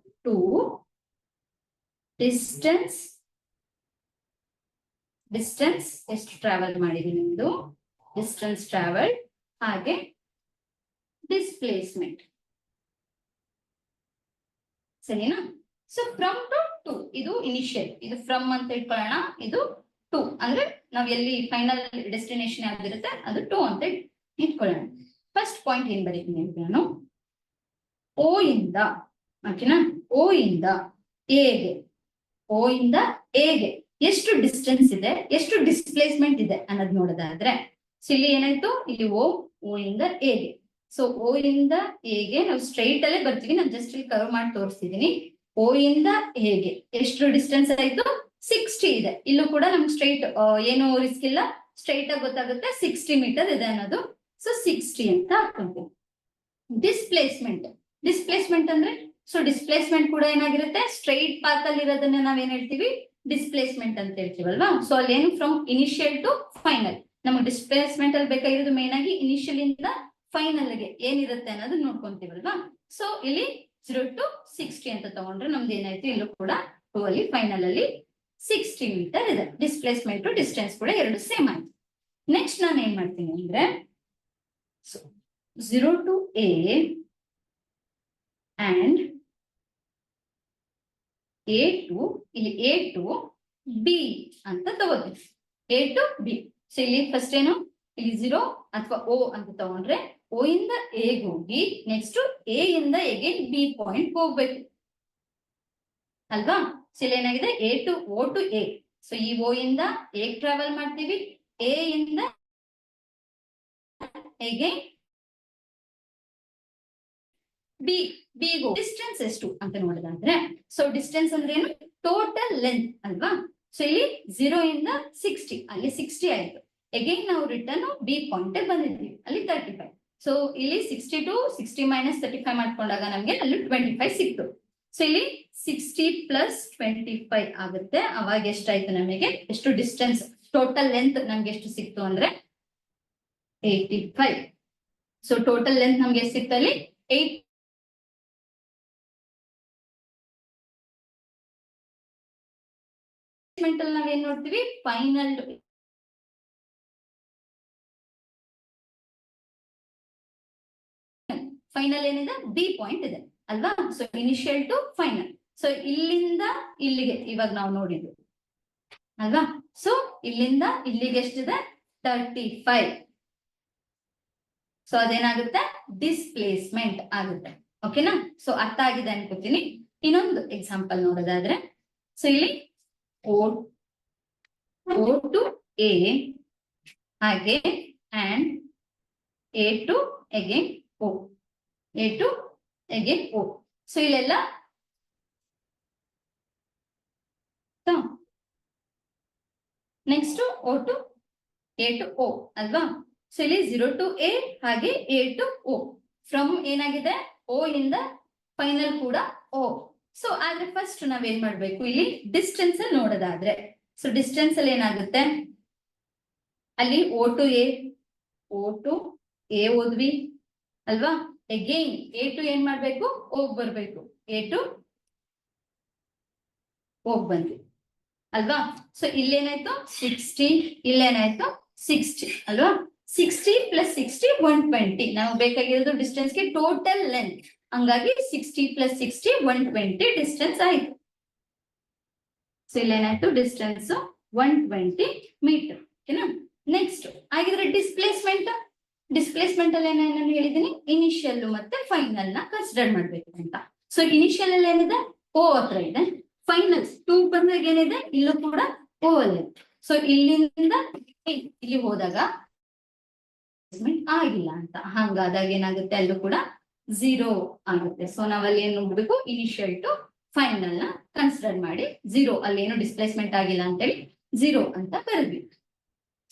ಟು ಡಿಸ್ಟೆನ್ಸ್ ಎಷ್ಟು ಟ್ರಾವೆಲ್ ಮಾಡಿದೀನಿ ನಿಮ್ದು ಡಿಸ್ಟೆನ್ಸ್ ಟ್ರಾವೆಲ್, ಹಾಗೆ ಡಿಸ್ಪ್ಲೇಸ್ಮೆಂಟ್. ಸರಿನಾ? ಸೊ ಫ್ರಮ್ ಟು ಇದು ಇನಿಷಿಯಲ್, ಇದು ಫ್ರಮ್ ಅಂತ ಇಟ್ಕೊಳ್ಳೋಣ, ಇದು ಟು ಅಂದ್ರೆ ನಾವ್ ಎಲ್ಲಿ ಫೈನಲ್ ಡೆಸ್ಟಿನೇಷನ್ ಯಾವ್ದಿರುತ್ತೆ ಅದು ಟು ಅಂತ ಇಟ್ಕೊಳ್ಳೋಣ. ಫಸ್ಟ್ ಪಾಯಿಂಟ್ ಏನ್ ಬರೀತೀನಿ ಅಂತ ನಾನು ಓ ಇಂದ, ಓಕೆನಾ, ಓ ಇಂದ ಎಗೆ, ಓ ಇಂದ ಎಗೆ ಎಷ್ಟು ಡಿಸ್ಟೆನ್ಸ್ ಇದೆ, ಎಷ್ಟು ಡಿಸ್ಪ್ಲೇಸ್ಮೆಂಟ್ ಇದೆ ಅನ್ನೋದು ನೋಡೋದಾದ್ರೆ, ಸೊ ಇಲ್ಲಿ ಏನಾಯ್ತು, ಇಲ್ಲಿ ಓ ಇಂದ ಎಗೆ. ಸೊ ಓ ಇಂದ ಎಗೆ ನಾವು ಸ್ಟ್ರೈಟ್ ಅಲ್ಲೇ ಬರ್ತೀವಿ, ನಾನು ಜಸ್ಟ್ ಇಲ್ಲಿ ಕರ್ವ್ ಮಾಡಿ ತೋರಿಸ್ತಿದೀನಿ. ಓ ಇಂದ ಎಗೆ ಎಷ್ಟು ಡಿಸ್ಟೆನ್ಸ್ ಆಯ್ತು? 60 ಇದೆ. ಇಲ್ಲೂ ಕೂಡ ನಮ್ಗೆ ಸ್ಟ್ರೈಟ್ ಏನು ರಿಸ್ಕ್ ಇಲ್ಲ, ಸ್ಟ್ರೈಟ್ ಆಗಿ ಗೊತ್ತಾಗುತ್ತೆ 60 ಮೀಟರ್ ಇದೆ ಅನ್ನೋದು. ಸೊ 60 ಅಂತ ಹಾಕೊಂತೀವಿ. ಡಿಸ್ಪ್ಲೇಸ್ಮೆಂಟ್ ಅಂದ್ರೆ, ಸೊ ಡಿಸ್ಪ್ಲೇಸ್ಮೆಂಟ್ ಕೂಡ ಏನಾಗಿರುತ್ತೆ, ಸ್ಟ್ರೈಟ್ ಪಾತ್ ಅಲ್ಲಿ ಇರೋದನ್ನ ನಾವೇನ್ ಹೇಳ್ತೀವಿ, ಡಿಸ್ಪ್ಲೇಸ್ಮೆಂಟ್ ಅಂತ ಹೇಳ್ತೀವಲ್ವಾ. ಸೊ ಅಲ್ಲಿ ಏನು ಫ್ರಮ್ ಇನಿಷಿಯಲ್ ಟು ಫೈನಲ್, ನಮಗೆ ಡಿಸ್ಪ್ಲೇಸ್ಮೆಂಟ್ ಅಲ್ಲಿ ಬೇಕಾಗಿರೋದು ಮೇನ್ ಆಗಿ ಇನಿಷಿಯಲ್ ಇಂದ ಫೈನಲ್ ಗೆ ಏನಿರುತ್ತೆ ಅನ್ನೋದು ನೋಡ್ಕೊಂತೀವಲ್ವಾ. ಸೊ ಇಲ್ಲಿ 0 to 60 ಅಂತ ತಗೊಂಡ್ರೆ ನಮ್ದು ಏನಾಯ್ತು, ಇಲ್ಲೂ ಕೂಡ 2 ಅಲ್ಲಿ ಫೈನಲ್ ಅಲ್ಲಿ 60 ಮೀಟರ್ ಇದೆ. ಡಿಸ್ಪ್ಲೇಸ್ಮೆಂಟ್ ಡಿಸ್ಟೆನ್ಸ್ ಕೂಡ ಎರಡು ಸೇಮ್ ಆಯ್ತು. ನೆಕ್ಸ್ಟ್ ನಾನು ಏನ್ ಮಾಡ್ತೀನಿ ಅಂದ್ರೆ 0 to A and A to ಇಲ್ಲಿ A to B ಅಂತ ತಗೋತೀವಿ. A to B. ಸೊ ಇಲ್ಲಿ ಫಸ್ಟ್ ಏನು, ಇಲ್ಲಿ 0 ಅಥವಾ O ಅಂತ ತಗೊಂಡ್ರೆ O ಇಂದ A ಹೋಗಿ ನೆಕ್ಸ್ಟ್ A ಇಂದ ಎಗೇನ್ B ಪಾಯಿಂಟ್ ಹೋಗ್ಬೇಕು ಅಲ್ವಾ. ಸೊ ಇಲ್ಲಿ ಏನಾಗಿದೆ, A to O to A. So ಈ O ಇಂದ A ಟ್ರಾವೆಲ್ ಮಾಡ್ತೀವಿ, A ಇಂದ ಎಗೇನ್ ಬಿ ಗೋ. ಡಿಸ್ಟೆನ್ಸ್ ಎಷ್ಟು ಅಂತ ನೋಡೋದಾದ್ರೆ, ಸೊ ಡಿಸ್ಟೆನ್ಸ್ ಅಂದ್ರೆ ಏನು, ಟೋಟಲ್ ಲೆಂತ್ ಅಲ್ವಾ. ಸೊ ಇಲ್ಲಿ 0 ಇಂದ 60, ಅಲ್ಲಿ 60 ಆಯ್ತು. ಅಗೈನ್ ನಾವು ರಿಟರ್ನ್ ಬಿ ಪಾಯಿಂಟ್ ಬಂದಿದ್ವಿ, ಅಲ್ಲಿ 35. ಸೊ ಇಲ್ಲಿ 60 to 60 ಮೈನಸ್ 35 ಮಾಡ್ಕೊಂಡಾಗ ನಮ್ಗೆ ಅಲ್ಲಿ 25 ಸಿಕ್ತು. ಸೊ ಇಲ್ಲಿ 60 ಪ್ಲಸ್ 25 ಆಗುತ್ತೆ. ಅವಾಗ ಎಷ್ಟಾಯ್ತು ನಮಗೆ, ಎಷ್ಟು ಡಿಸ್ಟೆನ್ಸ್ ಟೋಟಲ್ ಲೆಂತ್ ನಮ್ಗೆ ಎಷ್ಟು ಸಿಕ್ತು ಅಂದ್ರೆ 85. ಸೊ ಟೋಟಲ್ ಲೆಂತ್ ನಮ್ಗೆ ಎಷ್ಟು ಸಿಕ್ತು ಅಲ್ಲಿ 8. ನಾವೇನ್ ನೋಡ್ತೀವಿ, ಫೈನಲ್ ಏನಿದೆ, ಬಿ ಪಾಯಿಂಟ್ ಇದೆ ಅಲ್ವಾ. So initial to final. So ಇಲ್ಲಿಂದ ಇಲ್ಲಿಗೆ ಇವಾಗ ನಾವು ನೋಡಿದ್ವಿ ಅಲ್ವಾ. ಸೊ ಇಲ್ಲಿಂದ ಇಲ್ಲಿಗೆ ಎಷ್ಟಿದೆ, 35. ಸೊ ಅದೇನಾಗುತ್ತೆ, ಡಿಸ್ಪ್ಲೇಸ್ಮೆಂಟ್ ಆಗುತ್ತೆ. ಓಕೆನಾ. ಸೊ ಅರ್ಥ ಆಗಿದೆ ಅನ್ಕೋತೀನಿ. ಇನ್ನೊಂದು ಎಕ್ಸಾಂಪಲ್ ನೋಡೋದಾದ್ರೆ, ಸೊ ಇಲ್ಲಿ O to A ಹಾಗೆ and A to again O, A to again O. So ಇಲ್ಲೆಲ್ಲ next O to A to O ಅಲ್ವಾ. ಸೊ ಇಲ್ಲಿ 0 to A ಹಾಗೆ A to O. ಫ್ರಮ್ ಏನಾಗಿದೆ, O ಇಂದ ಫೈನಲ್ ಕೂಡ O. ಸೊ ಆದ್ರೆ ಫಸ್ಟ್ ನಾವೇನ್ ಮಾಡ್ಬೇಕು, ಇಲ್ಲಿ ಡಿಸ್ಟೆನ್ಸ್ ಅಲ್ಲಿ ನೋಡೋದಾದ್ರೆ, ಸೊ ಡಿಸ್ಟೆನ್ಸ್ ಅಲ್ಲಿ ಏನಾಗುತ್ತೆ, ಅಲ್ಲಿ O to A ಓದ್ವಿ ಅಲ್ವಾ. ಅಗೈನ್ A to ಏನ್ ಮಾಡ್ಬೇಕು, ಹೋಗ್ ಬರ್ಬೇಕು, A to ಹೋಗ್ ಬಂದ್ವಿ ಅಲ್ವಾ. ಸೊ ಇಲ್ಲೇನಾಯ್ತು 60, ಇಲ್ಲೇನಾಯ್ತು 60 ಅಲ್ವಾ. 60 ಪ್ಲಸ್ 60 120. ನಾವು ಬೇಕಾಗಿರೋದು ಡಿಸ್ಟೆನ್ಸ್ಗೆ ಟೋಟಲ್ ಲೆಂತ್. ಹಂಗಾಗಿ 60 + 60 120 ಡಿಸ್ಟೆನ್ಸ್ ಆಯ್ತು. ಸೊ ಇಲ್ಲೇನಾಯ್ತು ಡಿಸ್ಟೆನ್ಸ್ 120 ಮೀಟರ್. ಓಕೆನಾ. ನೆಕ್ಸ್ಟ್ ಹಾಗಿದ್ರೆ ಡಿಸ್ಪ್ಲೇಸ್ಮೆಂಟ್ ಅಲ್ಲಿ ಏನೇನು ಹೇಳಿದೀನಿ, ಇನಿಷಿಯಲ್ ಮತ್ತೆ ಫೈನಲ್ ನ ಕನ್ಸಿಡರ್ ಮಾಡ್ಬೇಕು ಅಂತ. ಸೊ ಇನಿಷಿಯಲ್ ಅಲ್ಲಿ ಏನಿದೆ ಓ ಹತ್ರ ಇದೆ, ಫೈನಲ್ 2 ಬಂದಾಗ ಏನಿದೆ ಇಲ್ಲೂ ಕೂಡ ಓ ಅಲ್ಲಿ. ಸೊ ಇಲ್ಲಿಂದ ಇಲ್ಲಿ ಹೋದಾಗ ಆಗಿಲ್ಲ ಅಂತ, ಹಂಗಾದಾಗ ಏನಾಗುತ್ತೆ ಅಲ್ಲೂ ಕೂಡ 0 ಆಗುತ್ತೆ. ಸೊ ನಾವಲ್ಲಿ ಏನ್ ನೋಡ್ಬೇಕು, ಇನಿಷಿಯಲ್ ಟು ಫೈನಲ್ ನ ಕನ್ಸಿಡರ್ ಮಾಡಿ 0 ಅಲ್ಲಿ ಏನು ಡಿಸ್ಪ್ಲೇಸ್ಮೆಂಟ್ ಆಗಿಲ್ಲ ಅಂತೇಳಿ 0 ಅಂತ ಬರಬೇಕು.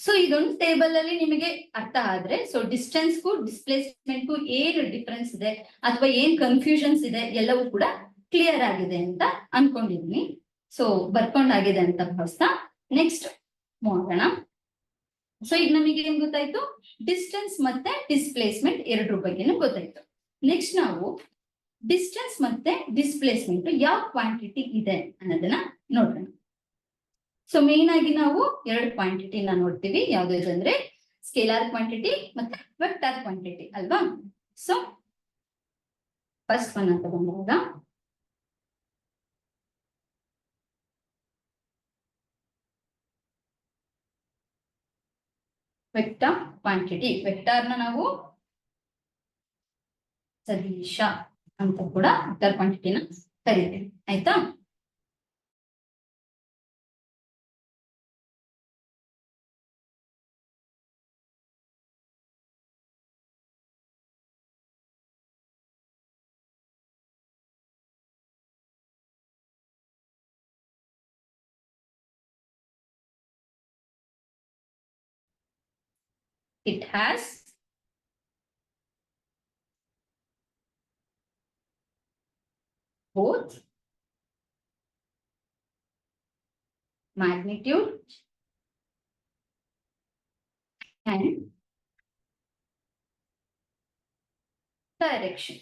ಸೊ ಇದೊಂದು ಟೇಬಲ್ ಅಲ್ಲಿ ನಿಮಗೆ ಅರ್ಥ ಆದ್ರೆ, ಸೊ ಡಿಸ್ಟೆನ್ಸ್ಗೂ ಡಿಸ್ಪ್ಲೇಸ್ಮೆಂಟ್ಗೂ ಏನು ಡಿಫರೆನ್ಸ್ ಇದೆ ಅಥವಾ ಏನ್ ಕನ್ಫ್ಯೂಷನ್ಸ್ ಇದೆ ಎಲ್ಲವೂ ಕೂಡ ಕ್ಲಿಯರ್ ಆಗಿದೆ ಅಂತ ಅನ್ಕೊಂಡಿದೀನಿ. ಸೊ ಬರ್ಕೊಂಡಾಗಿದೆ ಅಂತ ಭಾವಿಸ್ತಾ ನೆಕ್ಸ್ಟ್ ಮಾಡೋಣ. ಸೊ ಈಗ ನಮಗೆ ಏನ್ ಗೊತ್ತಾಯ್ತು, ಡಿಸ್ಟೆನ್ಸ್ ಮತ್ತೆ ಡಿಸ್ಪ್ಲೇಸ್ಮೆಂಟ್ ಎರಡರ ಬಗ್ಗೆನೂ ಗೊತ್ತಾಯ್ತು. ನೆಕ್ಸ್ಟ್ ನಾವು ಡಿಸ್ಟೆನ್ಸ್ ಮತ್ತೆ ಡಿಸ್ಪ್ಲೇಸ್ಮೆಂಟ್ ಯಾವ ಕ್ವಾಂಟಿಟಿ ಇದೆ ಅನ್ನೋದನ್ನ ನೋಡೋಣ. ಸೊ ಮೇನ್ ಆಗಿ ನಾವು ಎರಡು ಕ್ವಾಂಟಿಟಿನ ನೋಡ್ತೀವಿ, ಯಾವ್ದು ಅಂದ್ರೆ ಸ್ಕೇಲಾರ್ ಕ್ವಾಂಟಿಟಿ ಮತ್ತೆ ವೆಕ್ಟರ್ ಕ್ವಾಂಟಿಟಿ ಅಲ್ವಾ. ಸೊ ಫಸ್ಟ್ ಒನ್ ಅಂತ ಬಂದಾಗ ವೆಕ್ಟರ್ ಕ್ವಾಂಟಿಟಿ, ವೆಕ್ಟರ್ನ ನಾವು ಸದಿಶ ಅಂತ ಕೂಡ ವೆಕ್ಟರ್ ಕ್ವಾಂಟಿಟಿನ ಕರಿತೀವಿ. ಆಯ್ತಾ. It has both magnitude and direction.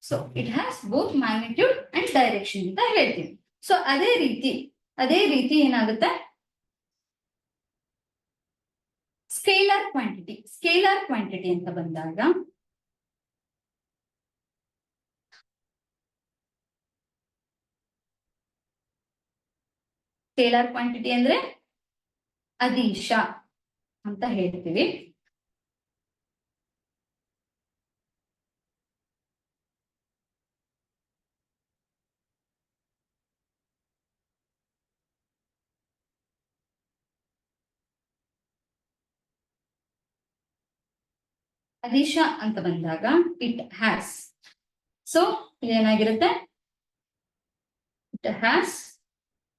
So it has both magnitude and direction ಅಂತ ಹೇಳ್ತೀವಿ. ಸೊ ಅದೇ ರೀತಿ ಏನಾಗುತ್ತೆ ಸ್ಕೇಲಾರ್ ಕ್ವಾಂಟಿಟಿ ಅಂತ ಬಂದಾಗ ಸ್ಕೇಲಾರ್ ಕ್ವಾಂಟಿಟಿ ಅಂದ್ರೆ ಅದಿಶ ಅಂತ ಹೇಳ್ತೀವಿ. ಅದಿಶ ಅಂತ ಬಂದಾಗ ಇಟ್ ಹ್ಯಾಸ್, ಸೊ ಏನಾಗಿರುತ್ತೆ, it has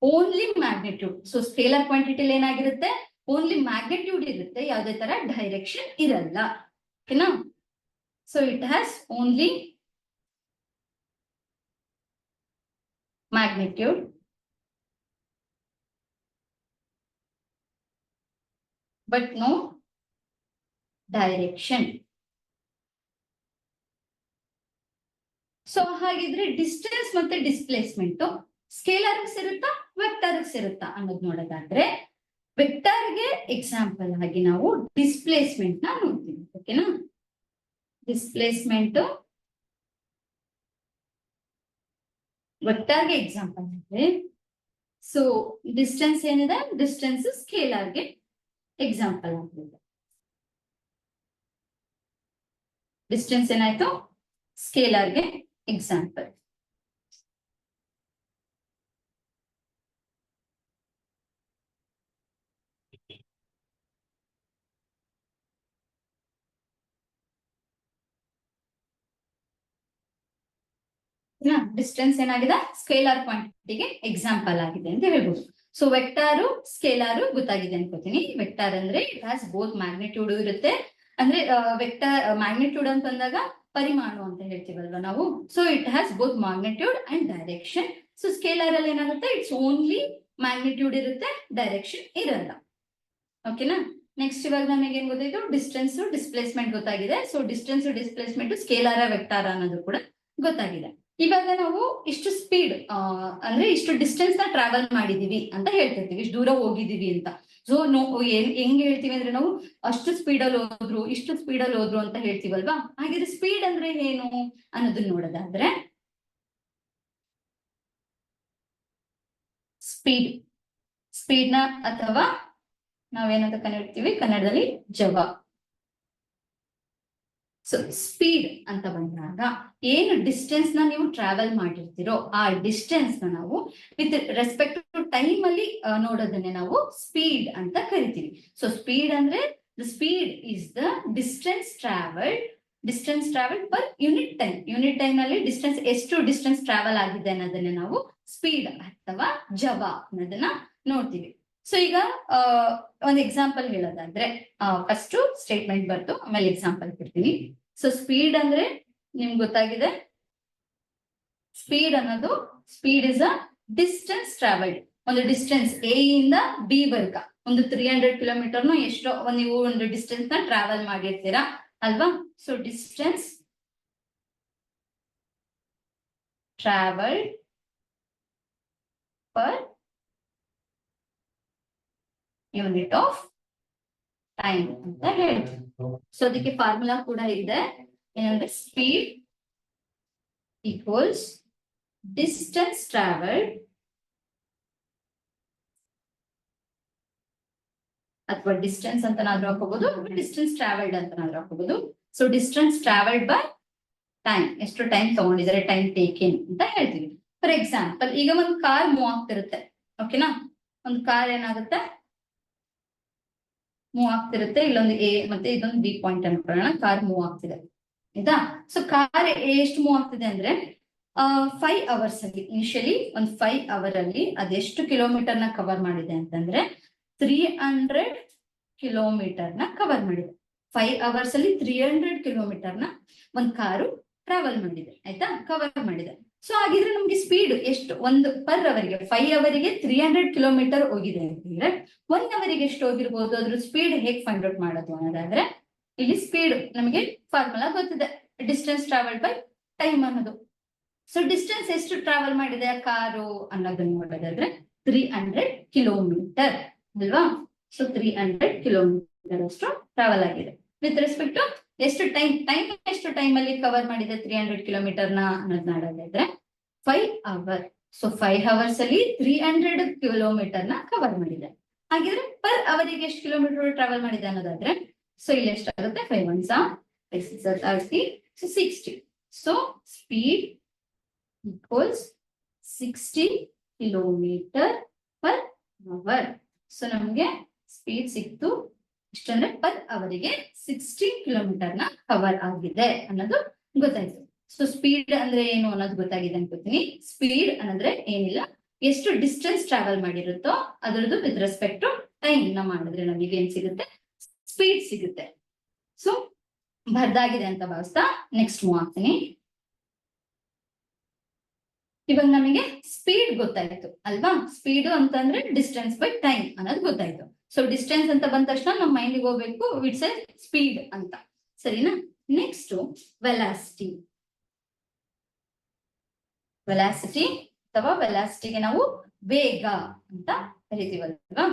only magnitude. So scalar ಕ್ವಾಂಟಿಟಿಲಿ ಏನಾಗಿರುತ್ತೆ, ಓನ್ಲಿ ಮ್ಯಾಗ್ನಿಟ್ಯೂಡ್ ಇರುತ್ತೆ, ಯಾವುದೇ ತರ ಡೈರೆಕ್ಷನ್ ಇರಲ್ಲ. ಓಕೆನಾ. So it has only magnitude but no direction. So ಹಾಗಿದ್ರೆ ಡಿಸ್ಟೆನ್ಸ್ ಮತ್ತೆ ಡಿಸ್ಪ್ಲೇಸ್ಮೆಂಟ್ ಸ್ಕೇಲಾರ್ ಇರುತ್ತಾ ವೆಕ್ಟರ್ ಇರುತ್ತಾ ಅನ್ನೋದು ನೋಡೋದಾದ್ರೆ, ವೆಕ್ಟರ್ಗೆ ಎಕ್ಸಾಂಪಲ್ ಆಗಿ ನಾವು ಡಿಸ್ಪ್ಲೇಸ್ಮೆಂಟ್ ನ ನೋಡ್ತೀವಿ. ಓಕೆನಾ. ಡಿಸ್ಪ್ಲೇಸ್ಮೆಂಟ್ ವೆಕ್ಟರ್ಗೆ ಎಕ್ಸಾಂಪಲ್ ಇದೆ. ಸೊ ಡಿಸ್ಟೆನ್ಸ್ ಏನಿದೆ, ಡಿಸ್ಟೆನ್ಸ್ ಸ್ಕೇಲಾರ್ಗೆ ಎಕ್ಸಾಂಪಲ್ ಆಗಿದೆ. ಡಿಸ್ಟೆನ್ಸ್ ಏನಾಯ್ತು, ಸ್ಕೇಲಾರ್ಗೆ ಎಕ್ಸಾಂಪಲ್. ಡಿಸ್ಟೆನ್ಸ್ ಏನಾಗಿದೆ, ಸ್ಕೇಲಾರ್ ಕ್ವಾಂಟಿಟಿಗೆ ಎಕ್ಸಾಂಪಲ್ ಆಗಿದೆ ಅಂತ ಹೇಳ್ಬೋದು. ಸೊ ವೆಕ್ಟಾರು ಸ್ಕೇಲಾರು ಗೊತ್ತಾಗಿದೆ ಅನ್ಕೋತೀನಿ. ವೆಕ್ಟಾರ್ ಅಂದ್ರೆ ಇಟ್ ಹ್ಯಾಸ್ ಬೋತ್ ಮ್ಯಾಗ್ನಿಟ್ಯೂಡ್ ಇರುತ್ತೆ, ಅಂದ್ರೆ ವೆಕ್ಟರ್ ಮ್ಯಾಗ್ನಿಟ್ಯೂಡ್ ಅಂತಂದಾಗ ಪರಿಮಾಣು ಅಂತ ಹೇಳ್ತೀವಲ್ವಾ ನಾವು. So it has both magnitude and direction. So scalar ಅಲ್ಲಿ ಏನಾಗುತ್ತೆ, ಇಟ್ಸ್ ಓನ್ಲಿ ಮ್ಯಾಗ್ನಿಟ್ಯೂಡ್ ಇರುತ್ತೆ, ಡೈರೆಕ್ಷನ್ ಇರಲ್ಲ. ಓಕೆನಾ. ನೆಕ್ಸ್ಟ್ ಇವಾಗ ನಮಗೆ ಏನ್ ಗೊತ್ತಾಯ್ತು, ಡಿಸ್ಟೆನ್ಸ್ ಡಿಸ್ಪ್ಲೇಸ್ಮೆಂಟ್ ಗೊತ್ತಾಗಿದೆ. ಸೊ ಡಿಸ್ಟೆನ್ಸ್ ಡಿಸ್ಪ್ಲೇಸ್ಮೆಂಟ್ ಸ್ಕೇಲಾರ ವೆಕ್ಟಾರ ಅನ್ನೋದು ಕೂಡ ಗೊತ್ತಾಗಿದೆ. ಇವಾಗ ನಾವು ಇಷ್ಟು ಸ್ಪೀಡ್ ಅಂದ್ರೆ ಇಷ್ಟು ಡಿಸ್ಟೆನ್ಸ್ ನ ಟ್ರಾವೆಲ್ ಮಾಡಿದೀವಿ ಅಂತ ಹೇಳ್ತಿರ್ತೀವಿ, ಇಷ್ಟು ದೂರ ಹೋಗಿದೀವಿ ಅಂತ. ಸೊ ಹೆಂಗ್ ಹೇಳ್ತೀವಿ ಅಂದ್ರೆ ನಾವು ಅಷ್ಟು ಸ್ಪೀಡಲ್ಲಿ ಹೋದ್ರು, ಇಷ್ಟು ಸ್ಪೀಡಲ್ಲಿ ಹೋದ್ರು ಅಂತ ಹೇಳ್ತೀವಲ್ವಾ. ಹಾಗಿದ್ರೆ ಸ್ಪೀಡ್ ಅಂದ್ರೆ ಏನು ಅನ್ನೋದನ್ನ ನೋಡೋದಾದ್ರೆ, ಸ್ಪೀಡ್ ನ ಅಥವಾ ನಾವೇನಂತ ಕನ್ನಡ್ತೀವಿ ಕನ್ನಡದಲ್ಲಿ ಜವ. ಸೊ ಸ್ಪೀಡ್ ಅಂತ ಬಂದಾಗ ಏನು ಡಿಸ್ಟೆನ್ಸ್ ನ ನೀವು ಟ್ರಾವೆಲ್ ಮಾಡಿರ್ತೀರೋ ಆ ಡಿಸ್ಟೆನ್ಸ್ ನ ನಾವು ವಿತ್ ರೆಸ್ಪೆಕ್ಟ್ ಟು ಟೈಮ್ ಅಲ್ಲಿ ನೋಡೋದನ್ನೇ ನಾವು ಸ್ಪೀಡ್ ಅಂತ ಕರಿತೀವಿ. ಸೊ ಸ್ಪೀಡ್ ಅಂದ್ರೆ the speed is the distance travel per unit time ನಲ್ಲಿ ಎಷ್ಟು ಡಿಸ್ಟೆನ್ಸ್ ಟ್ರಾವೆಲ್ ಆಗಿದೆ ಅನ್ನೋದನ್ನ ನಾವು ಸ್ಪೀಡ್ ಅಥವಾ ಜವ ಅನ್ನೋದನ್ನ ನೋಡ್ತೀವಿ. ಸೊ ಈಗ ಒಂದು ಎಕ್ಸಾಂಪಲ್ ಹೇಳೋದಾದ್ರೆ, ಫಸ್ಟ್ ಸ್ಟೇಟ್ಮೆಂಟ್ ಬರ್ತು ಆಮೇಲೆ ಎಕ್ಸಾಂಪಲ್ ಕೊಡ್ತೀನಿ. ಸೊ ಸ್ಪೀಡ್ ಅಂದ್ರೆ ನಿಮ್ಗೆ ಗೊತ್ತಾಗಿದೆ, speed is a distance travelled. ಒಂದು ಡಿಸ್ಟೆನ್ಸ್ ಎ ಇಂದ ಬಿ ವರ್ಗ ಒಂದು 300 ಕಿಲೋಮೀಟರ್ನು ಎಷ್ಟೋ ನೀವು ಒಂದು ಡಿಸ್ಟೆನ್ಸ್ ನ ಟ್ರಾವೆಲ್ ಮಾಡಿರ್ತೀರಾ ಅಲ್ವಾ. So distance travelled per unit of time ಅಂತ ಹೇಳ್ತೀವಿ. ಸೊ ಅದಕ್ಕೆ ಫಾರ್ಮುಲಾ ಕೂಡ ಇದೆ, ಏನಂದ್ರೆ ಸ್ಪೀಡ್ ಈಕ್ವಲ್ಸ್ ಡಿಸ್ಟೆನ್ಸ್ ಟ್ರಾವೆಲ್ಡ್ ಅಥವಾ ಡಿಸ್ಟೆನ್ಸ್ ಅಂತನಾದ್ರೂ ಹಾಕೋಬಹುದು, ಡಿಸ್ಟೆನ್ಸ್ ಟ್ರಾವೆಲ್ಡ್ ಅಂತನಾದ್ರೂ ಹಾಕೋಬಹುದು. So distance travelled by time, ಎಷ್ಟು ಟೈಮ್ ತಗೊಂಡಿದ್ದಾರೆ, ಟೈಮ್ ಟೇಕನ್ ಅಂತ ಹೇಳ್ತೀವಿ. ಫಾರ್ ಎಕ್ಸಾಂಪಲ್ ಈಗ ಒಂದು ಕಾರ್ ಮೂವ್ ಆಗ್ತಿರುತ್ತೆ, ಓಕೆನಾ. ಒಂದು ಕಾರ್ ಏನಾಗುತ್ತೆ, ಮೂವ್ ಆಗ್ತಿರುತ್ತೆ, ಇಲ್ಲೊಂದು ಎ ಮತ್ತೆ ಇದೊಂದು ಬಿ ಪಾಯಿಂಟ್ ಅನ್ಕೊಳ್ಳೋಣ. ಕಾರ್ ಮೂವ್ ಆಗ್ತಿದೆ ಆಯ್ತಾ. ಸೊ ಕಾರ್ ಎಷ್ಟು ಮೂವ್ ಆಗ್ತಿದೆ ಅಂದ್ರೆ 5 hours ಅಲ್ಲಿ, ಇನಿಷಿಯಲಿ ಒಂದು 5 hour ಅಲ್ಲಿ ಅದೆಷ್ಟು ಕಿಲೋಮೀಟರ್ ನ ಕವರ್ ಮಾಡಿದೆ ಅಂತಂದ್ರೆ 300 ಕಿಲೋಮೀಟರ್ ನ ಕವರ್ ಮಾಡಿದೆ. 5 hours ಅಲ್ಲಿ 300 ಕಿಲೋಮೀಟರ್ ನ ಒಂದು ಕಾರು ಟ್ರಾವೆಲ್ ಮಾಡಿದೆ ಆಯ್ತಾ, ಕವರ್ ಮಾಡಿದೆ. ಸೊ ಹಾಗಿದ್ರೆ ನಮ್ಗೆ ಸ್ಪೀಡ್ ಎಷ್ಟು, ಒಂದು ಪರ್ ಅವರ್ಗೆ 5 ಅವರಿಗೆ 300 ಕಿಲೋಮೀಟರ್ ಹೋಗಿದೆ ಅಂತಂದ್ರೆ 1 ಅವರಿಗೆ ಎಷ್ಟು ಹೋಗಿರ್ಬೋದು, ಅದ್ರ ಸ್ಪೀಡ್ ಹೇಗೆ ಫೈಂಡ್ ಔಟ್ ಮಾಡೋದು ಅನ್ನೋದಾದ್ರೆ, ಇಲ್ಲಿ ಸ್ಪೀಡ್ ನಮಗೆ ಫಾರ್ಮುಲಾ ಗೊತ್ತಿದೆ, ಡಿಸ್ಟೆನ್ಸ್ ಟ್ರಾವೆಲ್ ಬೈ ಟೈಮ್ ಅನ್ನೋದು. ಸೊ ಡಿಸ್ಟೆನ್ಸ್ ಎಷ್ಟು ಟ್ರಾವೆಲ್ ಮಾಡಿದೆ ಆ ಕಾರು ಅನ್ನೋದನ್ನ ನೋಡೋದಾದ್ರೆ 300 ಕಿಲೋಮೀಟರ್ ಅಲ್ವಾ. ಸೊ 300 ಕಿಲೋಮೀಟರ್ ಅಷ್ಟು ಟ್ರಾವೆಲ್ ಆಗಿದೆ. ವಿತ್ ರೆಸ್ಪೆಕ್ಟ್ ಟು ಎಷ್ಟು ಎಷ್ಟು ಟೈಮ್ ಅಲ್ಲಿ ಕವರ್ ಮಾಡಿದೆ 300 ಕಿಲೋಮೀಟರ್ ನ ಅನ್ನೋದು ನೋಡೋದಾದ್ರೆ 5 hours. ಸೊ 5 hours ಅಲ್ಲಿ 300 ಕಿಲೋಮೀಟರ್ ನ ಕವರ್ ಮಾಡಿದೆ. ಹಾಗಿದ್ರೆ ಪರ್ ಅವರಿಗೆ ಎಷ್ಟು ಕಿಲೋಮೀಟರ್ ಟ್ರಾವೆಲ್ ಮಾಡಿದೆ ಅನ್ನೋದಾದ್ರೆ, ಸೊ ಇಲ್ಲಿ ಎಷ್ಟಾಗುತ್ತೆ, 5 1s 5 6 30, so 60. So speed equals 60 kilometre per hour. So ನಮ್ಗೆ ಸ್ಪೀಡ್ ಸಿಕ್ತು ಇಷ್ಟಂದ್ರೆ ಪರ್ ಅವರಿಗೆ 60 ಕಿಲೋಮೀಟರ್ ನ ಕವರ್ ಆಗಿದೆ ಅನ್ನೋದು ಗೊತ್ತಾಯ್ತು. ಸೊ ಸ್ಪೀಡ್ ಅಂದ್ರೆ ಏನು ಅನ್ನೋದು ಗೊತ್ತಾಗಿದೆ ಅನ್ಕೋತೀನಿ. ಸ್ಪೀಡ್ ಅಂದ್ರೆ ಏನಿಲ್ಲ, ಎಷ್ಟು ಡಿಸ್ಟೆನ್ಸ್ ಟ್ರಾವೆಲ್ ಮಾಡಿರುತ್ತೋ ಅದರದ್ದು ವಿತ್ ರೆಸ್ಪೆಕ್ಟ್ ಟು ಟೈಮ್ ನ ಮಾಡಿದ್ರೆ ನಮಗೆ ಏನ್ ಸಿಗುತ್ತೆ, ಸ್ಪೀಡ್ ಸಿಗುತ್ತೆ. ಸೊ ಬರ್ದಾಗಿದೆ ಅಂತ ಭಾವಿಸ್ತಾ ನೆಕ್ಸ್ಟ್ ಮೂವ್ ಆಗ್ತೀನಿ. ಇವಾಗ ನಮಗೆ ಸ್ಪೀಡ್ ಗೊತ್ತಾಯ್ತು ಅಲ್ವಾ. ಸ್ಪೀಡ್ ಅಂತಂದ್ರೆ ಡಿಸ್ಟೆನ್ಸ್ ಬೈ ಟೈಮ್ ಅನ್ನೋದು ಗೊತ್ತಾಯ್ತು. ಸೊ ಡಿಸ್ಟೆನ್ಸ್ ಅಂತ ಬಂದ ತಕ್ಷಣ ನಮ್ಮ ಮೈಂಡಿಗೆ ಹೋಗ್ಬೇಕು ಇಟ್ಸ್ ಎ ಸ್ಪೀಡ್ ಅಂತ, ಸರಿನಾ. ನೆಕ್ಸ್ಟ್ ವೆಲಾಸಿಟಿ ಅಥವಾ ವೆಲಾಸಿಟಿಗೆ ನಾವು ವೇಗ ಅಂತ ಕರಿತೀವಲ್ವಾ,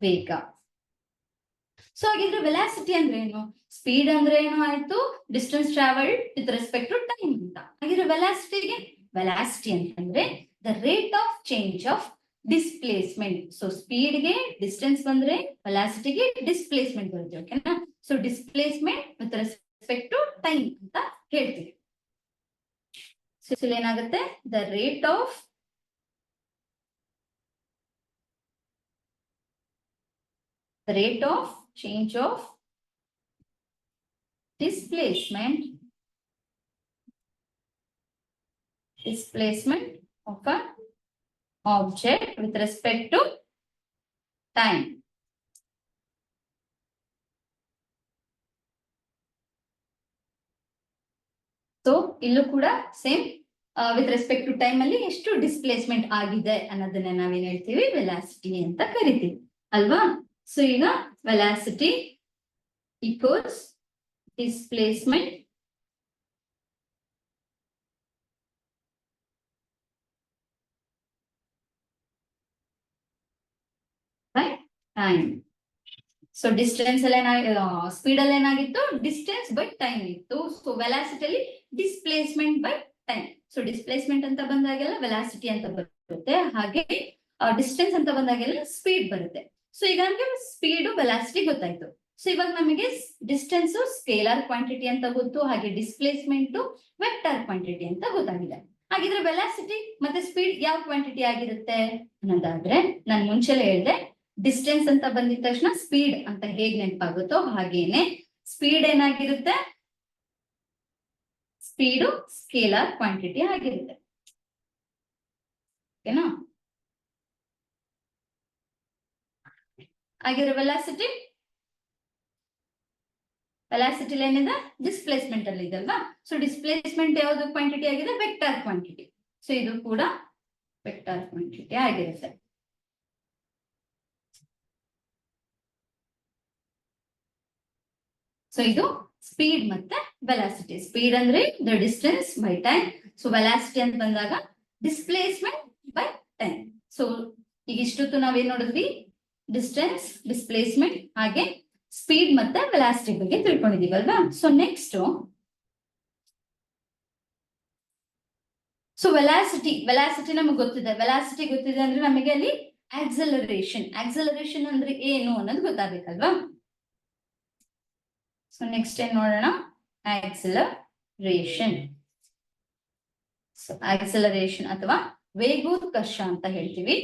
ವೇಗ. ಸೊ ಹಾಗಿದ್ರೆ ವೆಲಾಸಿಟಿ ಅಂದ್ರೆ ಏನು, ಸ್ಪೀಡ್ ಅಂದ್ರೆ ಏನು ಆಯ್ತು, distance travelled with respect to time ಅಂತ. ಹಾಗಿದ್ರೆ ವೆಲಾಸಿಟಿ ಅಂತಂದ್ರೆ the rate of change of displacement. So ಸ್ಪೀಡ್ಗೆ ಡಿಸ್ಟೆನ್ಸ್ ಬಂದ್ರೆ ವೆಲಾಸಿಟಿಗೆ ಡಿಸ್ಪ್ಲೇಸ್ಮೆಂಟ್ ಬರುತ್ತೆ, ಓಕೆನಾ. So displacement with respect to time ಅಂತ ಹೇಳ್ತೀವಿ. ಸೊ ಏನಾಗುತ್ತೆ, the rate of change of displacement of a object with respect to time. So ಇಲ್ಲೂ ಕೂಡ same with respect to time ಅಲ್ಲಿ ಎಷ್ಟು ಡಿಸ್ಪ್ಲೇಸ್ಮೆಂಟ್ ಆಗಿದೆ ಅನ್ನೋದನ್ನ ನಾವೇನ್ ಹೇಳ್ತೀವಿ, ವೆಲಾಸಿಟಿ ಅಂತ ಕರಿತೀವಿ ಅಲ್ವಾ. ಸೊ ಈಗ velocity equals displacement time. So distance ಅಲ್ಲಿ ಸ್ಪೀಡ್ ಅಲ್ಲಿ ಏನಾಗಿತ್ತು, ಡಿಸ್ಟೆನ್ಸ್ ಬೈ ಟೈಮ್ ಇತ್ತು. ಸೊ ವೆಲಾಸಿಟಿ ಅಲ್ಲಿ displacement by time. So displacement ಅಂತ ಬಂದಾಗೆಲ್ಲ ವೆಲಾಸಿಟಿ ಅಂತ ಬರುತ್ತೆ, ಹಾಗೆ ಡಿಸ್ಟೆನ್ಸ್ ಅಂತ ಬಂದಾಗೆಲ್ಲ ಸ್ಪೀಡ್ ಬರುತ್ತೆ. ಸೊ ಈಗ ನಮಗೆ ಸ್ಪೀಡ್ ವೆಲಾಸಿಟಿ ಗೊತ್ತಾಯ್ತು. ಸೊ ಇವಾಗ ನಮಗೆ ಡಿಸ್ಟೆನ್ಸ್ ಸ್ಕೇಲಾರ್ ಕ್ವಾಂಟಿಟಿ ಅಂತ ಗೊತ್ತು, ಹಾಗೆ ಡಿಸ್ಪ್ಲೇಸ್ಮೆಂಟ್ ವೆಕ್ಟರ್ ಕ್ವಾಂಟಿಟಿ ಅಂತ ಗೊತ್ತಾಗಿದೆ. ಹಾಗಿದ್ರೆ ವೆಲಾಸಿಟಿ ಮತ್ತೆ ಸ್ಪೀಡ್ ಯಾವ ಕ್ವಾಂಟಿಟಿ ಆಗಿರುತ್ತೆ ಅನ್ನೋದಾದ್ರೆ, ನಾನು ಮುಂಚೆಲೆ ಹೇಳಿದೆ, ಡಿಸ್ಟೆನ್ಸ್ ಅಂತ ಬಂದಿದ ತಕ್ಷಣ ಸ್ಪೀಡ್ ಅಂತ ಹೇಗ್ ನೆನಪಾಗುತ್ತೋ ಹಾಗೇನೆ ಸ್ಪೀಡ್ ಏನಾಗಿರುತ್ತೆ, ಸ್ಪೀಡು ಸ್ಕೇಲಾರ್ ಕ್ವಾಂಟಿಟಿ ಆಗಿರುತ್ತೆ. ಓಕೆನಾ? ಹಾಗಿದ್ರೆ ವೆಲಾಸಿಟಿ ಏನಿದೆ, ಡಿಸ್ಪ್ಲೇಸ್ಮೆಂಟ್ ಅಲ್ಲಿ ಇದೆ ಅಲ್ವಾ. ಸೊ ಡಿಸ್ಪ್ಲೇಸ್ಮೆಂಟ್ ಯಾವ್ದು ಕ್ವಾಂಟಿಟಿ ಆಗಿದೆ, ವೆಕ್ಟರ್ ಕ್ವಾಂಟಿಟಿ. ಸೊ ಇದು ಕೂಡ ವೆಕ್ಟರ್ ಕ್ವಾಂಟಿಟಿ ಆಗಿರುತ್ತೆ. ಸೊ ಇದು ಸ್ಪೀಡ್ ಮತ್ತೆ ವೆಲಾಸಿಟಿ. ಸ್ಪೀಡ್ ಅಂದ್ರೆ the distance by time. So velocity ಅಂತ ಬಂದಾಗ ಡಿಸ್ಪ್ಲೇಸ್ಮೆಂಟ್ ಬೈ ಟೈಮ್. ಸೊ ಈಗ ಇಷ್ಟೊತ್ತು ನಾವೇನ್ ನೋಡಿದ್ವಿ, ಡಿಸ್ಟೆನ್ಸ್, ಡಿಸ್ಪ್ಲೇಸ್ಮೆಂಟ್ ಹಾಗೆ ಸ್ಪೀಡ್ ಮತ್ತೆ ವೆಲಾಸಿಟಿ ಬಗ್ಗೆ ತಿಳ್ಕೊಂಡಿದೀವಲ್ವಾ. ಸೊ ನೆಕ್ಸ್ಟ್, ಸೊ ವೆಲಾಸಿಟಿ ನಮಗೆ ಗೊತ್ತಿದೆ. ವೆಲಾಸಿಟಿ ಗೊತ್ತಿದೆ ಅಂದ್ರೆ ನಮಗೆ ಅಲ್ಲಿ ಆಕ್ಸಲರೇಷನ್ ಅಂದ್ರೆ ಏನು ಅನ್ನೋದು ಗೊತ್ತಾಗಬೇಕಲ್ವಾ. ಸೊ ನೆಕ್ಸ್ಟ್ ಏನ್ ನೋಡೋಣ, ಆಕ್ಸಲರೇಷನ್ ಅಥವಾ ವೇಗೋತ್ಕರ್ಷ ಅಂತ ಹೇಳ್ತೀವಿ.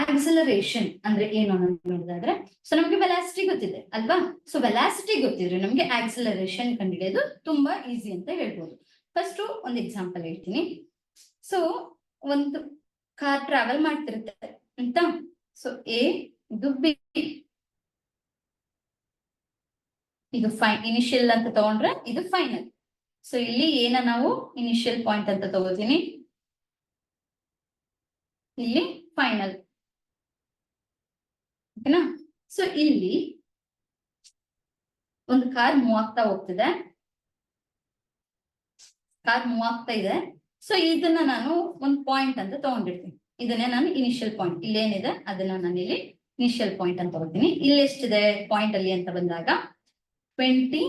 ಆಕ್ಸಲರೇಷನ್ ಅಂದ್ರೆ ಏನು ಅನ್ನೋದು ನೋಡಿದಾದ್ರೆ, ಸೊ ನಮಗೆ ವೆಲಾಸಿಟಿ ಗೊತ್ತಿದೆ ಅಲ್ವಾ. ಸೊ ವೆಲಾಸಿಟಿ ಗೊತ್ತಿದ್ರೆ ನಮಗೆ ಆಕ್ಸಲರೇಷನ್ ಕಂಡುಹಿಡಿಯೋದು ತುಂಬಾ ಈಸಿ ಅಂತ ಹೇಳ್ಬೋದು. ಫಸ್ಟ್ ಒಂದು ಎಕ್ಸಾಂಪಲ್ ಹೇಳ್ತೀನಿ. ಸೊ ಒಂದು ಕಾರ್ ಟ್ರಾವೆಲ್ ಮಾಡ್ತಿರುತ್ತೆ ಅಂತ. ಸೊ ಎ, ಇದು ಬಿ, ಇದು ಇನಿಷಿಯಲ್ ಅಂತ ತಗೊಂಡ್ರೆ ಇದು ಫೈನಲ್. ಸೊ ಇಲ್ಲಿ ಏನ ನಾವು ಇನಿಷಿಯಲ್ ಪಾಯಿಂಟ್ ಅಂತ ತಗೋತೀನಿ, ಇಲ್ಲಿ ಫೈನಲ್. ಓಕೆನಾ? ಸೊ ಇಲ್ಲಿ ಒಂದು ಕಾರ್ ಮೂವ್ ಆಗ್ತಾ ಹೋಗ್ತಿದೆ, ಇದೆ. ಸೊ ಇದನ್ನ ನಾನು ಒಂದು ಪಾಯಿಂಟ್ ಅಂತ ತಗೊಂಡಿರ್ತೀನಿ. ಇದನ್ನೇ ನಾನು ಇನಿಷಿಯಲ್ ಪಾಯಿಂಟ್, ಇಲ್ಲೇನಿದೆ ಅದನ್ನ ನಾನು ಇಲ್ಲಿ ಇನಿಷಿಯಲ್ ಪಾಯಿಂಟ್ ಅಂತ ತಗೋತೀನಿ. ಇಲ್ಲಿ ಎಷ್ಟಿದೆ ಪಾಯಿಂಟ್ ಅಲ್ಲಿ ಅಂತ ಬಂದಾಗ 20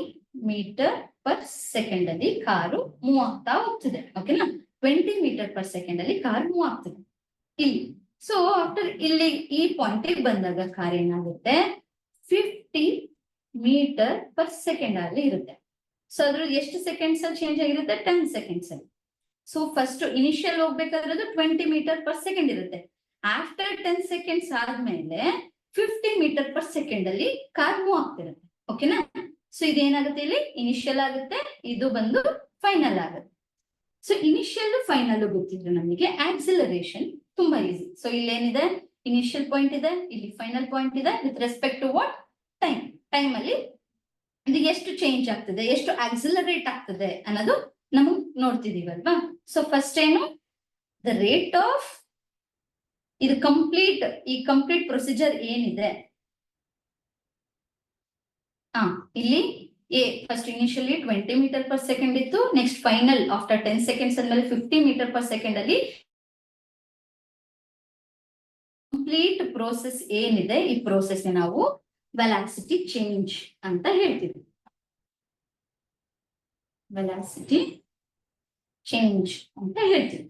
ಮೀಟರ್ ಪರ್ ಸೆಕೆಂಡ್ ಅಲ್ಲಿ ಕಾರು ಮೂವ್ ಆಗ್ತಾ ಹೋಗ್ತಿದೆ. ಓಕೆನಾ? 20 ಮೀಟರ್ ಪರ್ ಸೆಕೆಂಡ್ ಅಲ್ಲಿ ಕಾರ್ ಮೂವ್ ಆಗ್ತಿದೆ ಇಲ್ಲಿ. ಸೊ ಆಫ್ಟರ್ ಇಲ್ಲಿ ಈ ಪಾಯಿಂಟ್ ಬಂದಾಗ ಕಾರ್ ಏನಾಗುತ್ತೆ, 50 ಮೀಟರ್ ಪರ್ ಸೆಕೆಂಡ್ ಅಲ್ಲಿ ಇರುತ್ತೆ. ಸೊ ಅದ್ರ ಎಷ್ಟು ಸೆಕೆಂಡ್ಸ್ ಅಲ್ಲಿ ಚೇಂಜ್ ಆಗಿರುತ್ತೆ, 10 ಸೆಕೆಂಡ್ಸ್ ಅಲ್ಲಿ. ಸೊ ಫಸ್ಟ್ ಇನಿಷಿಯಲ್ ಹೋಗ್ಬೇಕಾದ್ರೆ 20 ಮೀಟರ್ ಪರ್ ಸೆಕೆಂಡ್ ಇರುತ್ತೆ. ಆಫ್ಟರ್ 10 ಸೆಕೆಂಡ್ಸ್ ಆದ್ಮೇಲೆ 50 ಮೀಟರ್ ಪರ್ ಸೆಕೆಂಡ್ ಅಲ್ಲಿ ಕಾರ್ ಮೂವ್ ಆಗ್ತಿರುತ್ತೆ. ಓಕೆನಾ? ಸೊ ಇದೇನಾಗುತ್ತೆ, ಇಲ್ಲಿ ಇನಿಷಿಯಲ್ ಆಗುತ್ತೆ, ಇದು ಬಂದು ಫೈನಲ್ ಆಗುತ್ತೆ. ಸೊ ಇನಿಷಿಯಲ್ ಫೈನಲ್ ಗೊತ್ತಿದ್ರೆ ನಮಗೆ ಆಕ್ಸಿಲರೇಷನ್ ತುಂಬಾ ಈಸಿ. ಸೊ ಇಲ್ಲಿ ಏನಿದೆ, ಇನಿಷಿಯಲ್ ಪಾಯಿಂಟ್ ಇದೆ, ಇಲ್ಲಿ ಫೈನಲ್ ಪಾಯಿಂಟ್ ಇದೆ. With respect to what, time ಅಲ್ಲಿ ಇದು ಎಷ್ಟು ಚೇಂಜ್ ಆಗ್ತದೆ, ಎಷ್ಟು ಆಕ್ಸಿಲರೇಟ್ ಆಗ್ತದೆ ಅನ್ನೋದು ನಮಗ್ ನೋಡ್ತಿದೀವಲ್ವಾ. ಸೊ ಫಸ್ಟ್ ಏನು, ದ ರೇಟ್ ಆಫ್ ಇದು ಕಂಪ್ಲೀಟ್ ಪ್ರೊಸೀಜರ್ ಏನಿದೆ, ಇಲ್ಲಿ a first initially 20 metre per second ಇತ್ತು. ನೆಕ್ಸ್ಟ್ ಫೈನಲ್ ಆಫ್ಟರ್ 10 ಸೆಕೆಂಡ್ಸ್ ಅಂದ್ಮೇಲೆ 50 ಮೀಟರ್ ಪರ್ ಸೆಕೆಂಡ್ ಅಲ್ಲಿ ಕಂಪ್ಲೀಟ್ ಪ್ರೋಸೆಸ್ ಏನಿದೆ, ಈ ಪ್ರೋಸೆಸ್ ನಾವು ವೆಲಾಸಿಟಿ ಚೇಂಜ್ ಅಂತ ಹೇಳ್ತೀವಿ. ವೆಲಾಸಿಟಿ ಚೇಂಜ್ ಅಂತ ಹೇಳ್ತೀವಿ.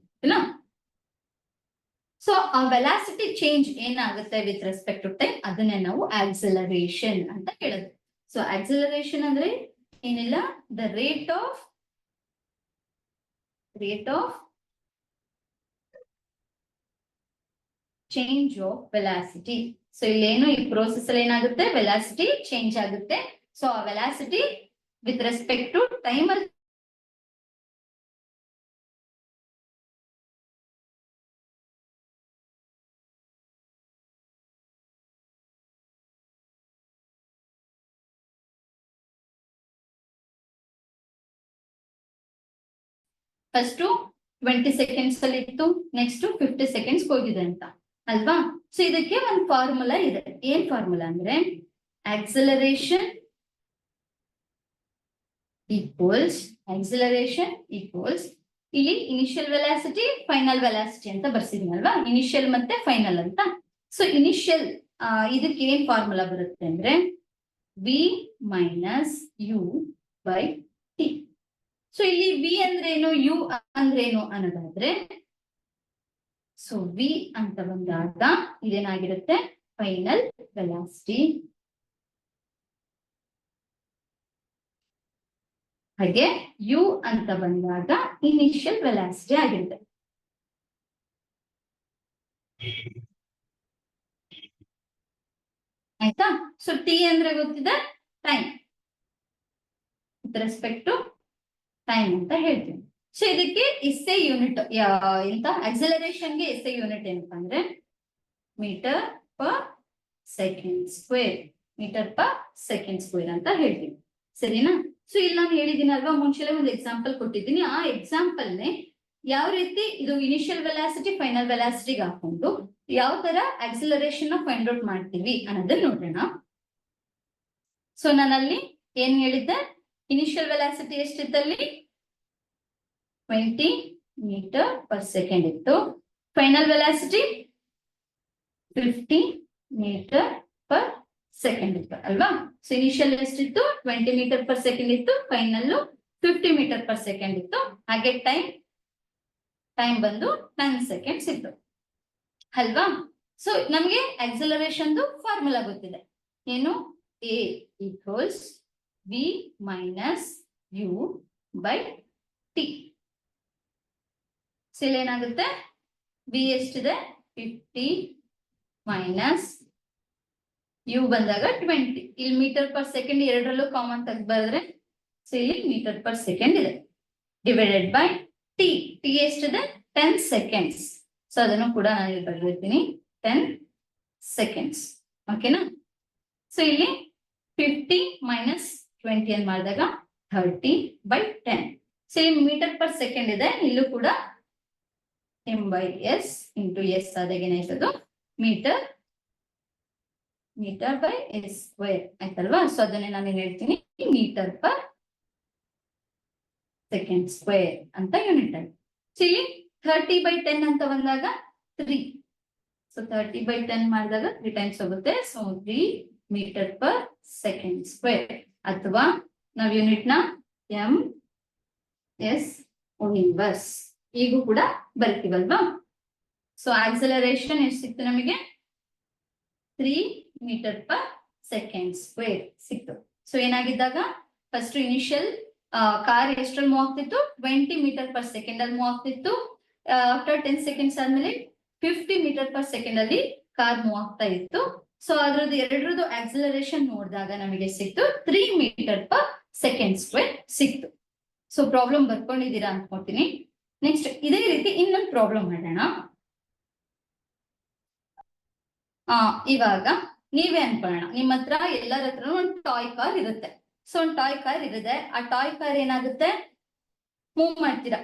ಸೊ ಆ ವೆಲಾಸಿಟಿ ಚೇಂಜ್ ಏನಾಗುತ್ತೆ ವಿತ್ ರೆಸ್ಪೆಕ್ಟ್ ಟು ಟೈಮ್, ಅದನ್ನೇ ನಾವು ಆಕ್ಸಿಲರೇಷನ್ ಅಂತ ಹೇಳೋದು. ಸೊ ಆಕ್ಸಿಲರೇಷನ್ ಅಂದ್ರೆ ಏನಿಲ್ಲ, the rate of change of velocity. So ಇಲ್ಲೇನು ಈ ಪ್ರೋಸೆಸ್ ಅಲ್ಲಿ ಏನಾಗುತ್ತೆ, ವೆಲಾಸಿಟಿ ಚೇಂಜ್ ಆಗುತ್ತೆ. ಸೊ ಆ velocity with respect to time ಅಲ್ಲಿ ಫಸ್ಟ್ 20 ಸೆಕೆಂಡ್ಸ್ ಅಲ್ಲಿ ಇತ್ತು, ನೆಕ್ಸ್ಟ್ 50 ಸೆಕೆಂಡ್ಸ್ ಹೋಗಿದೆ ಅಂತ ಅಲ್ವಾ. ಸೊ ಇದಕ್ಕೆ ಒಂದು ಫಾರ್ಮುಲಾ ಇದೆ. ಏನ್ ಫಾರ್ಮುಲಾ ಅಂದ್ರೆ ಆಕ್ಸಿಲರೇಷನ್ ಈಕ್ವಲ್ಸ್ ಆಕ್ಸಿಲರೇಷನ್ ಈಕ್ವಲ್ಸ್ ಇಲ್ಲಿ ಇನಿಷಿಯಲ್ ವೆಲಾಸಿಟಿ ಫೈನಲ್ ವೆಲಾಸಿಟಿ ಅಂತ ಬರ್ಸಿದೀನಿ ಅಲ್ವಾ, ಇನಿಷಿಯಲ್ ಮತ್ತೆ ಫೈನಲ್ ಅಂತ. ಸೊ ಇನಿಷಿಯಲ್ ಇದಕ್ಕೆ ಏನ್ ಫಾರ್ಮುಲಾ ಬರುತ್ತೆ ಅಂದ್ರೆ V minus you by T. So ಇಲ್ಲಿ ವಿ ಅಂದ್ರೇನು, ಯು ಅಂದ್ರೇನು ಅನ್ನೋದಾದ್ರೆ, ಸೊ ವಿ ಅಂತ ಬಂದಾಗ ಇದೇನಾಗಿರುತ್ತೆ ಫೈನಲ್ ವೆಲಾಸಿಟಿ, ಹಾಗೆ ಯು ಅಂತ ಬಂದಾಗ ಇನಿಷಿಯಲ್ ವೆಲಾಸಿಟಿ ಆಗಿರುತ್ತೆ. ಆಯ್ತಾ? ಸೊ ಟಿ ಅಂದ್ರೆ ಗೊತ್ತಿದೆ time, with respect to time ಅಂತ ಹೇಳ್ತೀನಿ. ಸೊ ಇದಕ್ಕೆ ಎಸ್ಐ ಯೂನಿಟ್ ಎಂತ ಆಕ್ಸಿಲರೇಷನ್ಗೆ ಎಸ್ಐ ಯೂನಿಟ್ ಏನಪ್ಪಾ ಅಂದ್ರೆ metre per second square, metre per second square ಅಂತ ಹೇಳ್ತೀನಿ. ಸರಿನಾ? ಸೊ ಇಲ್ಲಿ ನಾನು ಹೇಳಿದ್ದೀನಲ್ವಾ, ಮುಂಚೆಲೆ ಒಂದು ಎಕ್ಸಾಂಪಲ್ ಕೊಟ್ಟಿದ್ದೀನಿ. ಆ ಎಕ್ಸಾಂಪಲ್ ನೇ ಯಾವ ರೀತಿ ಇದು ಇನಿಷಿಯಲ್ ವೆಲಾಸಿಟಿ ಫೈನಲ್ ವೆಲಾಸಿಟಿಗೆ ಹಾಕೊಂಡು ಯಾವ ತರ ಆಕ್ಸಿಲರೇಷನ್ ಫೈಂಡ್ ಔಟ್ ಮಾಡ್ತೀವಿ ಅನ್ನೋದನ್ನ ನೋಡೋಣ. ಸೊ ನಾನಲ್ಲಿ ಏನ್ ಹೇಳಿದ್ದೆ, ಇನಿಷಿಯಲ್ ವೆಲಾಸಿಟಿ ಎಷ್ಟಿತ್ತಲ್ಲಿ 20 ಮೀಟರ್ ಪರ್ ಸೆಕೆಂಡ್ ಇತ್ತು, final velocity 50 metre per second ಇತ್ತು ಅಲ್ವಾ. ಸೊ ಇನಿಷಿಯಲ್ ಎಷ್ಟಿತ್ತು 20 ಮೀಟರ್ ಪರ್ ಸೆಕೆಂಡ್ ಇತ್ತು, ಫೈನಲ್ 50 ಮೀಟರ್ ಪರ್ ಸೆಕೆಂಡ್ ಇತ್ತು. ಹಾಗೆ ಟೈಮ್ ಬಂದು 10 ಸೆಕೆಂಡ್ಸ್ ಇತ್ತು ಅಲ್ವಾ. ಸೊ ನಮ್ಗೆ ಆಕ್ಸಿಲರೇಷನ್ ಫಾರ್ಮುಲಾ ಗೊತ್ತಿದೆ, ಏನು A equals V minus you by T. So ಇಲ್ಲಿ ಏನಾಗುತ್ತೆ, ವಿ ಎಷ್ಟಿದೆ 50 ಮೈನಸ್ ಯು ಬಂದಾಗ 20, ಇಲ್ಲಿ ಮೀಟರ್ ಪರ್ ಸೆಕೆಂಡ್ ಎರಡರಲ್ಲೂ ಕಾಮನ್ ತೆಗೆದು ಬರೆದ್ರೆ, ಸೊ ಇಲ್ಲಿ ಮೀಟರ್ ಪರ್ ಸೆಕೆಂಡ್ ಇದೆ, ಡಿವೈಡೆಡ್ ಬೈ ಟಿ. ಟಿ ಎಷ್ಟಿದೆ 10 ಸೆಕೆಂಡ್ಸ್. ಸೊ ಅದನ್ನು ಕೂಡ ನಾನು ಇಲ್ಲಿ ಬರೆದಿರ್ತೀನಿ 10 ಸೆಕೆಂಡ್ಸ್. ಓಕೆನಾ? ಸೊ ಇಲ್ಲಿ 50 ಮೈನಸ್ 20 ಅಂತ ಮಾಡಿದಾಗ 30 ಬೈ 10. ಸೊ ಇಲ್ಲಿ ಮೀಟರ್ ಪರ್ ಸೆಕೆಂಡ್ ಇದೆ, ಇಲ್ಲೂ ಕೂಡ M by S into S ಆದಾಗ ಏನಾಯ್ತದು ಮೀಟರ್ ಬೈ ಎಸ್ ಸ್ಕ್ವೇರ್ ಆಯ್ತಲ್ವಾ. ಸೊ ಅದನ್ನೇ ನಾನು ಏನ್ ಹೇಳ್ತೀನಿ ಮೀಟರ್ ಪರ್ ಸೆಕೆಂಡ್ ಸ್ಕ್ವೇರ್ ಅಂತ ಯೂನಿಟ್ ಆಯ್ತು. ಸೊ ಇಲ್ಲಿ 30 ಬೈ 10 ಅಂತ ಬಂದಾಗ 3. ಸೊ 30 ಬೈ 10 ಮಾಡಿದಾಗ 3 ಟೈಮ್ಸ್ ಹೋಗುತ್ತೆ. So 3 metre per second square, ಅಥವಾ ನಾವು ಯೂನಿಟ್ ನ ಎಂ ಎಸ್ ಇನ್ವರ್ಸ್ ಈಗೂ ಕೂಡ ಬರ್ತೀವಲ್ವಾ. ಸೊ ಆಕ್ಸಿಲರೇಷನ್ ಎಷ್ಟು ಸಿಕ್ತು ನಮಗೆ 3 ಮೀಟರ್ ಪರ್ ಸೆಕೆಂಡ್ ಸ್ಕ್ವೇರ್ ಸಿಕ್ತು. ಸೊ ಏನಾಗಿದ್ದಾಗ ಫಸ್ಟ್ ಇನಿಷಿಯಲ್ ಕಾರ್ ಎಷ್ಟರಲ್ಲಿ ಮೂವ್ ಆಗ್ತಿತ್ತು 20 ಮೀಟರ್ ಪರ್ ಸೆಕೆಂಡ್ ಅಲ್ಲಿ ಮೂವ್ ಆಗ್ತಿತ್ತು. ಆಫ್ಟರ್ 10 ಸೆಕೆಂಡ್ಸ್ ಆದ್ಮೇಲೆ 50 ಮೀಟರ್ ಪರ್ ಸೆಕೆಂಡ್ ಅಲ್ಲಿ ಕಾರ್ ಮೂವ್ ಆಗ್ತಾ ಇತ್ತು. ಸೊ ಅದ್ರದ್ದು ಎರಡರದ್ದು ಆಕ್ಸಿಲರೇಷನ್ ನೋಡಿದಾಗ ನಮಗೆ ಸಿಕ್ತು 3 ಮೀಟರ್ ಪರ್ ಸೆಕೆಂಡ್ ಸ್ಕ್ವೇರ್ ಸಿಕ್ತು. ಸೊ ಪ್ರಾಬ್ಲಮ್ ಬರ್ಕೊಂಡಿದ್ದೀರಾ ಅನ್ಕೊತೀನಿ. ನೆಕ್ಸ್ಟ್ ಇದೇ ರೀತಿ ಇನ್ನೊಂದು ಪ್ರಾಬ್ಲಮ್ ಮಾಡೋಣ. ಇವಾಗ ನೀವೇ ಅನ್ಕೊಳ್ಳೋಣ, ನಿಮ್ಮ ಹತ್ರ ಎಲ್ಲರ ಹತ್ರ ಒಂದು ಟಾಯ್ ಕಾರ್ ಇರುತ್ತೆ. ಸೊ ಒಂದು ಟಾಯ್ ಕಾರ್ ಇರುತ್ತೆ, ಆ ಟಾಯ್ ಕಾರ್ ಏನಾಗುತ್ತೆ ಮೂವ್ ಮಾಡ್ತೀರಾ.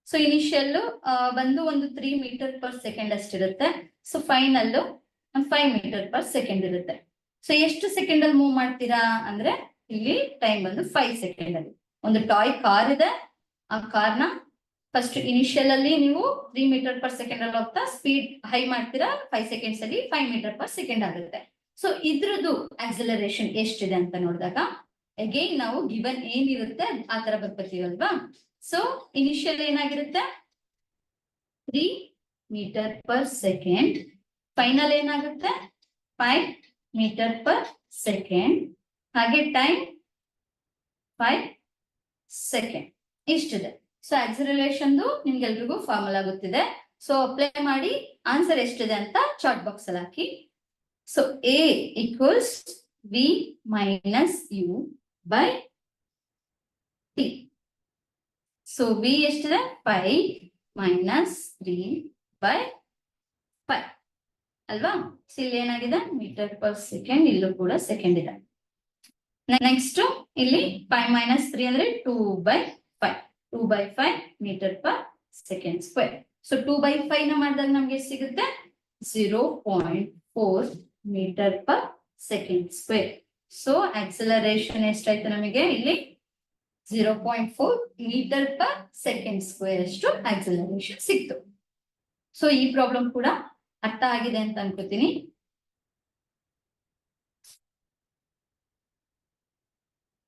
ಸೊ ಇನಿಷಿಯಲ್ ಬಂದು ಒಂದು 3 ಮೀಟರ್ ಪರ್ ಸೆಕೆಂಡ್ ಅಷ್ಟಿರುತ್ತೆ. So final 5 metre per second ಇರುತ್ತೆ. ಸೊ ಎಷ್ಟು ಸೆಕೆಂಡ್ ಅಲ್ಲಿ ಮೂವ್ ಮಾಡ್ತೀರಾ ಅಂದ್ರೆ ಇಲ್ಲಿ ಟೈಮ್ ಬಂದು 5 ಸೆಕೆಂಡ್ ಅಲ್ಲಿ. ಒಂದು ಟಾಯ್ ಕಾರ್ ಇದೆ, ಆ ಕಾರ್ನ ಫಸ್ಟ್ ಇನಿಷಿಯಲ್ ಅಲ್ಲಿ ನೀವು 3 ಮೀಟರ್ ಪರ್ ಸೆಕೆಂಡ್ ಅಲ್ಲಿ ಹೋಗ್ತಾ ಸ್ಪೀಡ್ ಹೈ ಮಾಡ್ತೀರಾ, 5 ಸೆಕೆಂಡ್ಸ್ ಅಲ್ಲಿ 5 ಮೀಟರ್ ಪರ್ ಸೆಕೆಂಡ್ ಆಗುತ್ತೆ. ಸೊ ಇದ್ರದ್ದು ಆಕ್ಸಿಲರೇಷನ್ ಎಷ್ಟಿದೆ ಅಂತ ನೋಡಿದಾಗ ಅಗೈನ್ ನಾವು ಗಿವನ್ ಏನಿರುತ್ತೆ ಆ ತರ ಬರ್ತೀವಲ್ವಾ. ಸೊ ಇನಿಷಿಯಲ್ ಏನಾಗಿರುತ್ತೆ 3 ಮೀಟರ್ ಪರ್ ಸೆಕೆಂಡ್, ಫೈನಲ್ ಏನಾಗುತ್ತೆ 5 ಮೀಟರ್ ಪರ್ ಸೆಕೆಂಡ್, ಹಾಗೆ ಟೈಮ್ 5 ಸೆಕೆಂಡ್ ಇಷ್ಟಿದೆ. ಸೊ ಆಕ್ಸಿಲರೇಷನ್ ನಿಮ್ಗೆಲ್ರಿಗೂ ಫಾರ್ಮುಲಾ ಗೊತ್ತಿದೆ. ಸೊ ಅಪ್ಲೈ ಮಾಡಿ ಆನ್ಸರ್ ಎಷ್ಟಿದೆ ಅಂತ ಚಾರ್ಟ್ ಬಾಕ್ಸ್ ಅಲ್ಲಿ ಹಾಕಿ. So a equals V minus you by T. So v ಎಷ್ಟಿದೆ 5 ಮೈನಸ್ 3 ಬೈ 5 ಅಲ್ವಾ. ಸೊ ಇಲ್ಲಿ ಏನಾಗಿದೆ ಮೀಟರ್ ಪರ್ ಸೆಕೆಂಡ್, ಇಲ್ಲೂ ಕೂಡ ಸೆಕೆಂಡ್ ಇದೆ. ನೆಕ್ಸ್ಟ್ ಇಲ್ಲಿ 5 ಮೈನಸ್ 3 ಅಂದ್ರೆ 2 by 5, 2 by 5 metre per second square. So 2 by 5 ನ ಮಾಡಿದಾಗ ನಮ್ಗೆ ಸಿಗುತ್ತೆ 0.4 metre per second square. So acceleration ಎಷ್ಟಾಯ್ತು ನಮಗೆ ಇಲ್ಲಿ 0.4 ಮೀಟರ್ ಪರ್ ಸೆಕೆಂಡ್ ಸ್ಕ್ವೇರ್ ಅಷ್ಟು ಆಕ್ಸಲರೇಷನ್ ಸಿಕ್ತು. ಸೊ ಈ ಪ್ರಾಬ್ಲಮ್ ಕೂಡ ಅರ್ಥ ಆಗಿದೆ ಅಂತ ಅನ್ಕೋತೀನಿ.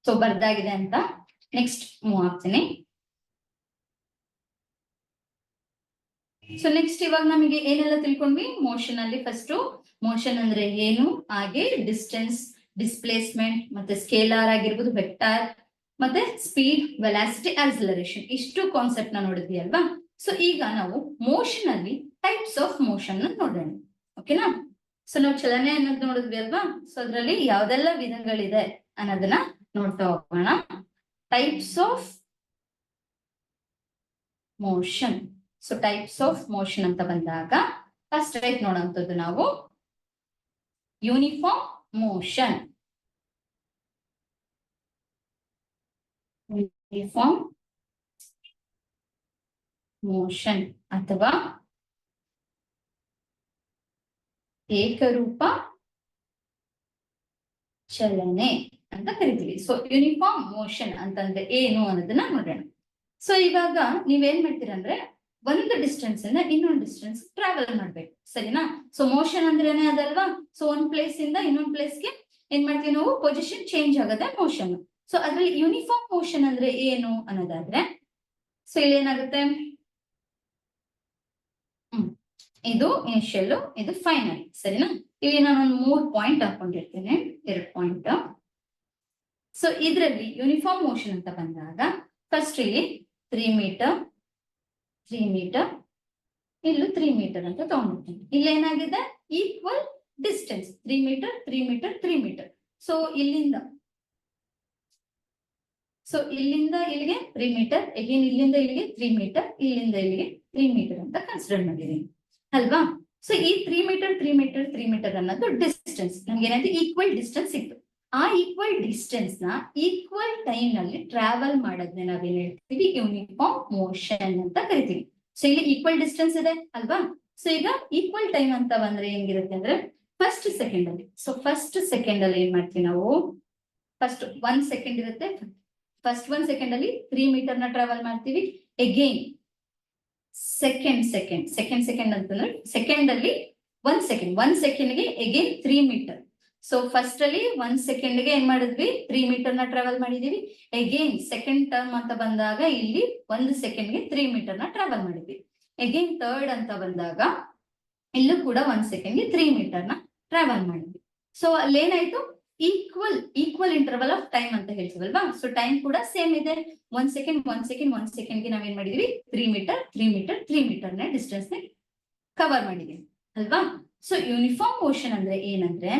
ಸೊ ಬರ್ದಾಗಿದೆ ಅಂತ ನೆಕ್ಸ್ಟ್ ಮೂವ್ ಆಗ್ತೀನಿ. ಸೊ ನೆಕ್ಸ್ಟ್ ಇವಾಗ ನಮಗೆ ಏನೆಲ್ಲ ತಿಳ್ಕೊಂಡ್ವಿ, ಮೋಷನ್ ಅಲ್ಲಿ ಫಸ್ಟ್ ಮೋಷನ್ ಅಂದ್ರೆ ಏನು, ಹಾಗೆ ಡಿಸ್ಟೆನ್ಸ್, ಡಿಸ್ಪ್ಲೇಸ್ಮೆಂಟ್, ಮತ್ತೆ ಸ್ಕೇಲಾರ್ ಆಗಿರ್ಬೋದು, ವೆಕ್ಟಾರ್, ಮತ್ತೆ ಸ್ಪೀಡ್, ವೆಲಾಸಿಟಿ, ಆಕ್ಸಲರೇಷನ್, ಇಷ್ಟು ಕಾನ್ಸೆಪ್ಟ್ ನ ನೋಡಿದ್ವಿ ಅಲ್ವಾ. ಸೊ ಈಗ ನಾವು ಮೋಷನ್ ಅಲ್ಲಿ ಟೈಪ್ಸ್ ಆಫ್ ಮೋಷನ್ ನೋಡೋಣ, ಓಕೆನಾ. ಸೊ ನಾವು ಚಲನೆ ಅನ್ನೋದು ನೋಡಿದ್ವಿ ಅಲ್ವಾ. ಸೊ ಅದ್ರಲ್ಲಿ ಯಾವ್ದೆಲ್ಲ ವಿಧಗಳಿದೆ ಅನ್ನೋದನ್ನ ನೋಡ್ತಾ ಹೋಗೋಣ. Types of motion. So types of motion ಅಂತ ಬಂದಾಗ ಫಸ್ಟ್ ಟೈಪ್ ನೋಡುವಂಥದ್ದು ನಾವು ಯೂನಿಫಾರ್ಮ್ ಮೋಷನ್. ಯೂನಿಫಾರ್ಮ್ ಮೋಷನ್ ಅಥವಾ ಏಕರೂಪ ಚಲನೆ ಅಂತ ಕರಿತೀವಿ. ಸೊ ಯೂನಿಫಾರ್ಮ್ ಮೋಷನ್ ಅಂತಂದ್ರೆ ಏನು ಅನ್ನೋದನ್ನ ನೋಡೋಣ. ಸೊ ಇವಾಗ ನೀವೇನ್ ಮಾಡ್ತೀರಾ ಅಂದ್ರೆ ಒಂದು ಡಿಸ್ಟೆನ್ಸ್ ಇಂದ ಇನ್ನೊಂದು ಡಿಸ್ಟೆನ್ಸ್ ಟ್ರಾವೆಲ್ ಮಾಡ್ಬೇಕು, ಸರಿನಾ. ಸೊ ಮೋಷನ್ ಅಂದ್ರೇನೆ ಅದಲ್ವಾ. ಸೊ ಒಂದ್ ಪ್ಲೇಸ್ ಇಂದ ಇನ್ನೊಂದ್ ಪ್ಲೇಸ್ಗೆ ಏನ್ ಮಾಡ್ತೀವಿ ನಾವು, ಪೊಸಿಷನ್ ಚೇಂಜ್ ಆಗದೆ ಮೋಷನ್. ಸೊ ಅದ್ರಲ್ಲಿ ಯೂನಿಫಾರ್ಮ್ ಮೋಷನ್ ಅಂದ್ರೆ ಏನು ಅನ್ನೋದಾದ್ರೆ, ಸೊ ಇಲ್ಲಿ ಏನಾಗುತ್ತೆ, ಇದು ಇನಿಷಿಯಲ್, ಇದು ಫೈನಲ್, ಸರಿನಾ. ಇಲ್ಲಿ ನಾನೊಂದು 3 ಪಾಯಿಂಟ್ ಹಾಕೊಂಡಿರ್ತೇನೆ, 2 ಪಾಯಿಂಟ್. ಸೊ ಇದರಲ್ಲಿ ಯೂನಿಫಾರ್ಮ್ ಮೋಷನ್ ಅಂತ ಬಂದಾಗ ಫಸ್ಟ್ ಇಲ್ಲಿ 3 ಮೀಟರ್ 3 ಮೀಟರ್, ಇಲ್ಲೂ 3 ಮೀಟರ್ ಅಂತ ತಗೊಂಡಿರ್ತೀನಿ. ಇಲ್ಲೇನಾಗಿದೆ, equal distance 3 metre 3 metre 3 metre. So ಇಲ್ಲಿಂದ ಇಲ್ಲಿಗೆ 3 ಮೀಟರ್, ಅಗೇನ್ ಇಲ್ಲಿಂದ ಇಲ್ಲಿಗೆ 3 ಮೀಟರ್, ಇಲ್ಲಿಂದ ಇಲ್ಲಿಗೆ 3 ಮೀಟರ್ ಅಂತ ಕನ್ಸಿಡರ್ ಮಾಡಿದೀನಿ ಅಲ್ವಾ. ಸೊ ಈ 3 ಮೀಟರ್ 3 ಮೀಟರ್ 3 ಮೀಟರ್ ಅನ್ನೋದು ಡಿಸ್ಟೆನ್ಸ್, ನಮ್ಗೆ ಏನಾಯ್ತು, ಈಕ್ವಲ್ ಡಿಸ್ಟೆನ್ಸ್ ಸಿಕ್ತು. ಆ ಈಕ್ವಲ್ ಡಿಸ್ಟೆನ್ಸ್ ನ ಈಕ್ವಲ್ ಟೈಮ್ ನಲ್ಲಿ ಟ್ರಾವೆಲ್ ಮಾಡೋದನ್ನ ನಾವೇನ್ ಹೇಳ್ತೀವಿ, ಯೂನಿಫಾರ್ಮ್ ಮೋಷನ್ ಅಂತ ಕರಿತೀವಿ. ಸೊ ಇಲ್ಲಿ ಈಕ್ವಲ್ ಡಿಸ್ಟೆನ್ಸ್ ಇದೆ ಅಲ್ವಾ. ಸೊ ಈಗ ಈಕ್ವಲ್ ಟೈಮ್ ಅಂತ ಬಂದ್ರೆ ಹೆಂಗಿರುತ್ತೆ ಅಂದ್ರೆ ಫಸ್ಟ್ ಸೆಕೆಂಡ್ ಅಲ್ಲಿ. ಸೊ ಫಸ್ಟ್ ಸೆಕೆಂಡ್ ಅಲ್ಲಿ ಏನ್ ಮಾಡ್ತೀವಿ ನಾವು, ಫಸ್ಟ್ 1 ಸೆಕೆಂಡ್ ಇರುತ್ತೆ. ಫಸ್ಟ್ 1 ಸೆಕೆಂಡ್ ಅಲ್ಲಿ 3 ಮೀಟರ್ ನ ಟ್ರಾವೆಲ್ ಮಾಡ್ತೀವಿ. ಅಗೇನ್ ಸೆಕೆಂಡ್ ಅಂತಂದ್ರೆ ಸೆಕೆಂಡ್ ಅಲ್ಲಿ 1 ಸೆಕೆಂಡ್ ಗೆ ಅಗೇನ್ 3 ಮೀಟರ್. ಸೊ ಫಸ್ಟ್ ಅಲ್ಲಿ 1 ಸೆಕೆಂಡ್ ಗೆ ಏನ್ ಮಾಡಿದ್ವಿ, 3 ಮೀಟರ್ ನ ಟ್ರಾವೆಲ್ ಮಾಡಿದೀವಿ. ಅಗೇನ್ ಸೆಕೆಂಡ್ ಟರ್ಮ್ ಅಂತ ಬಂದಾಗ ಇಲ್ಲಿ 1 ಸೆಕೆಂಡ್ ಗೆ 3 ಮೀಟರ್ ನ ಟ್ರಾವೆಲ್ ಮಾಡಿದ್ವಿ. ಅಗೇನ್ ಥರ್ಡ್ ಅಂತ ಬಂದಾಗ ಇಲ್ಲೂ ಕೂಡ 1 ಸೆಕೆಂಡ್ ಗೆ 3 ಮೀಟರ್ ನ ಟ್ರಾವೆಲ್ ಮಾಡಿದ್ವಿ. ಸೊ ಅಲ್ಲೇನಾಯ್ತು, ಈಕ್ವಲ್ ಇಂಟರ್ವಲ್ ಆಫ್ ಟೈಮ್ ಅಂತ ಹೇಳ್ತೀವಲ್ವಾ. ಸೊ ಟೈಮ್ ಕೂಡ ಸೇಮ್ ಇದೆ. 1 ಸೆಕೆಂಡ್ ಗೆ ನಾವೇನ್ ಮಾಡಿದೀವಿ, 3 ಮೀಟರ್ ನ ಡಿಸ್ಟೆನ್ಸ್ ನ ಕವರ್ ಮಾಡಿದೀವಿ ಅಲ್ವಾ. ಸೊ ಯೂನಿಫಾರ್ಮ್ ಮೋಷನ್ ಅಂದ್ರೆ ಏನಂದ್ರೆ,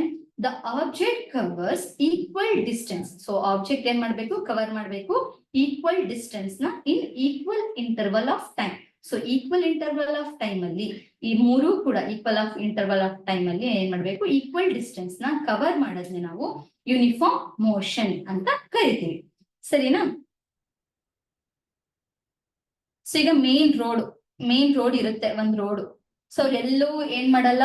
the object covers equal distance. So object ಏನ್ ಮಾಡ್ಬೇಕು, ಕವರ್ ಮಾಡ್ಬೇಕು ಈಕ್ವಲ್ ಡಿಸ್ಟೆನ್ಸ್ ನ ಇನ್ equal interval of time. So equal interval of time ಅಲ್ಲಿ ಈ ಮೂರು ಕೂಡ equal of interval of time ಅಲ್ಲಿ ಏನ್ ಮಾಡ್ಬೇಕು, ಈಕ್ವಲ್ ಡಿಸ್ಟೆನ್ಸ್ ನ ಕವರ್ ಮಾಡೋದನ್ನ ನಾವು ಯೂನಿಫಾರ್ಮ್ ಮೋಷನ್ ಅಂತ ಕರಿತೀವಿ, ಸರಿನಾ. ಸೊ ಈಗ ಮೇನ್ ರೋಡ್ ಇರುತ್ತೆ, ಒಂದ್ ರೋಡ್. ಸೊ ಎಲ್ಲೂ ಏನ್ ಮಾಡಲ್ಲ,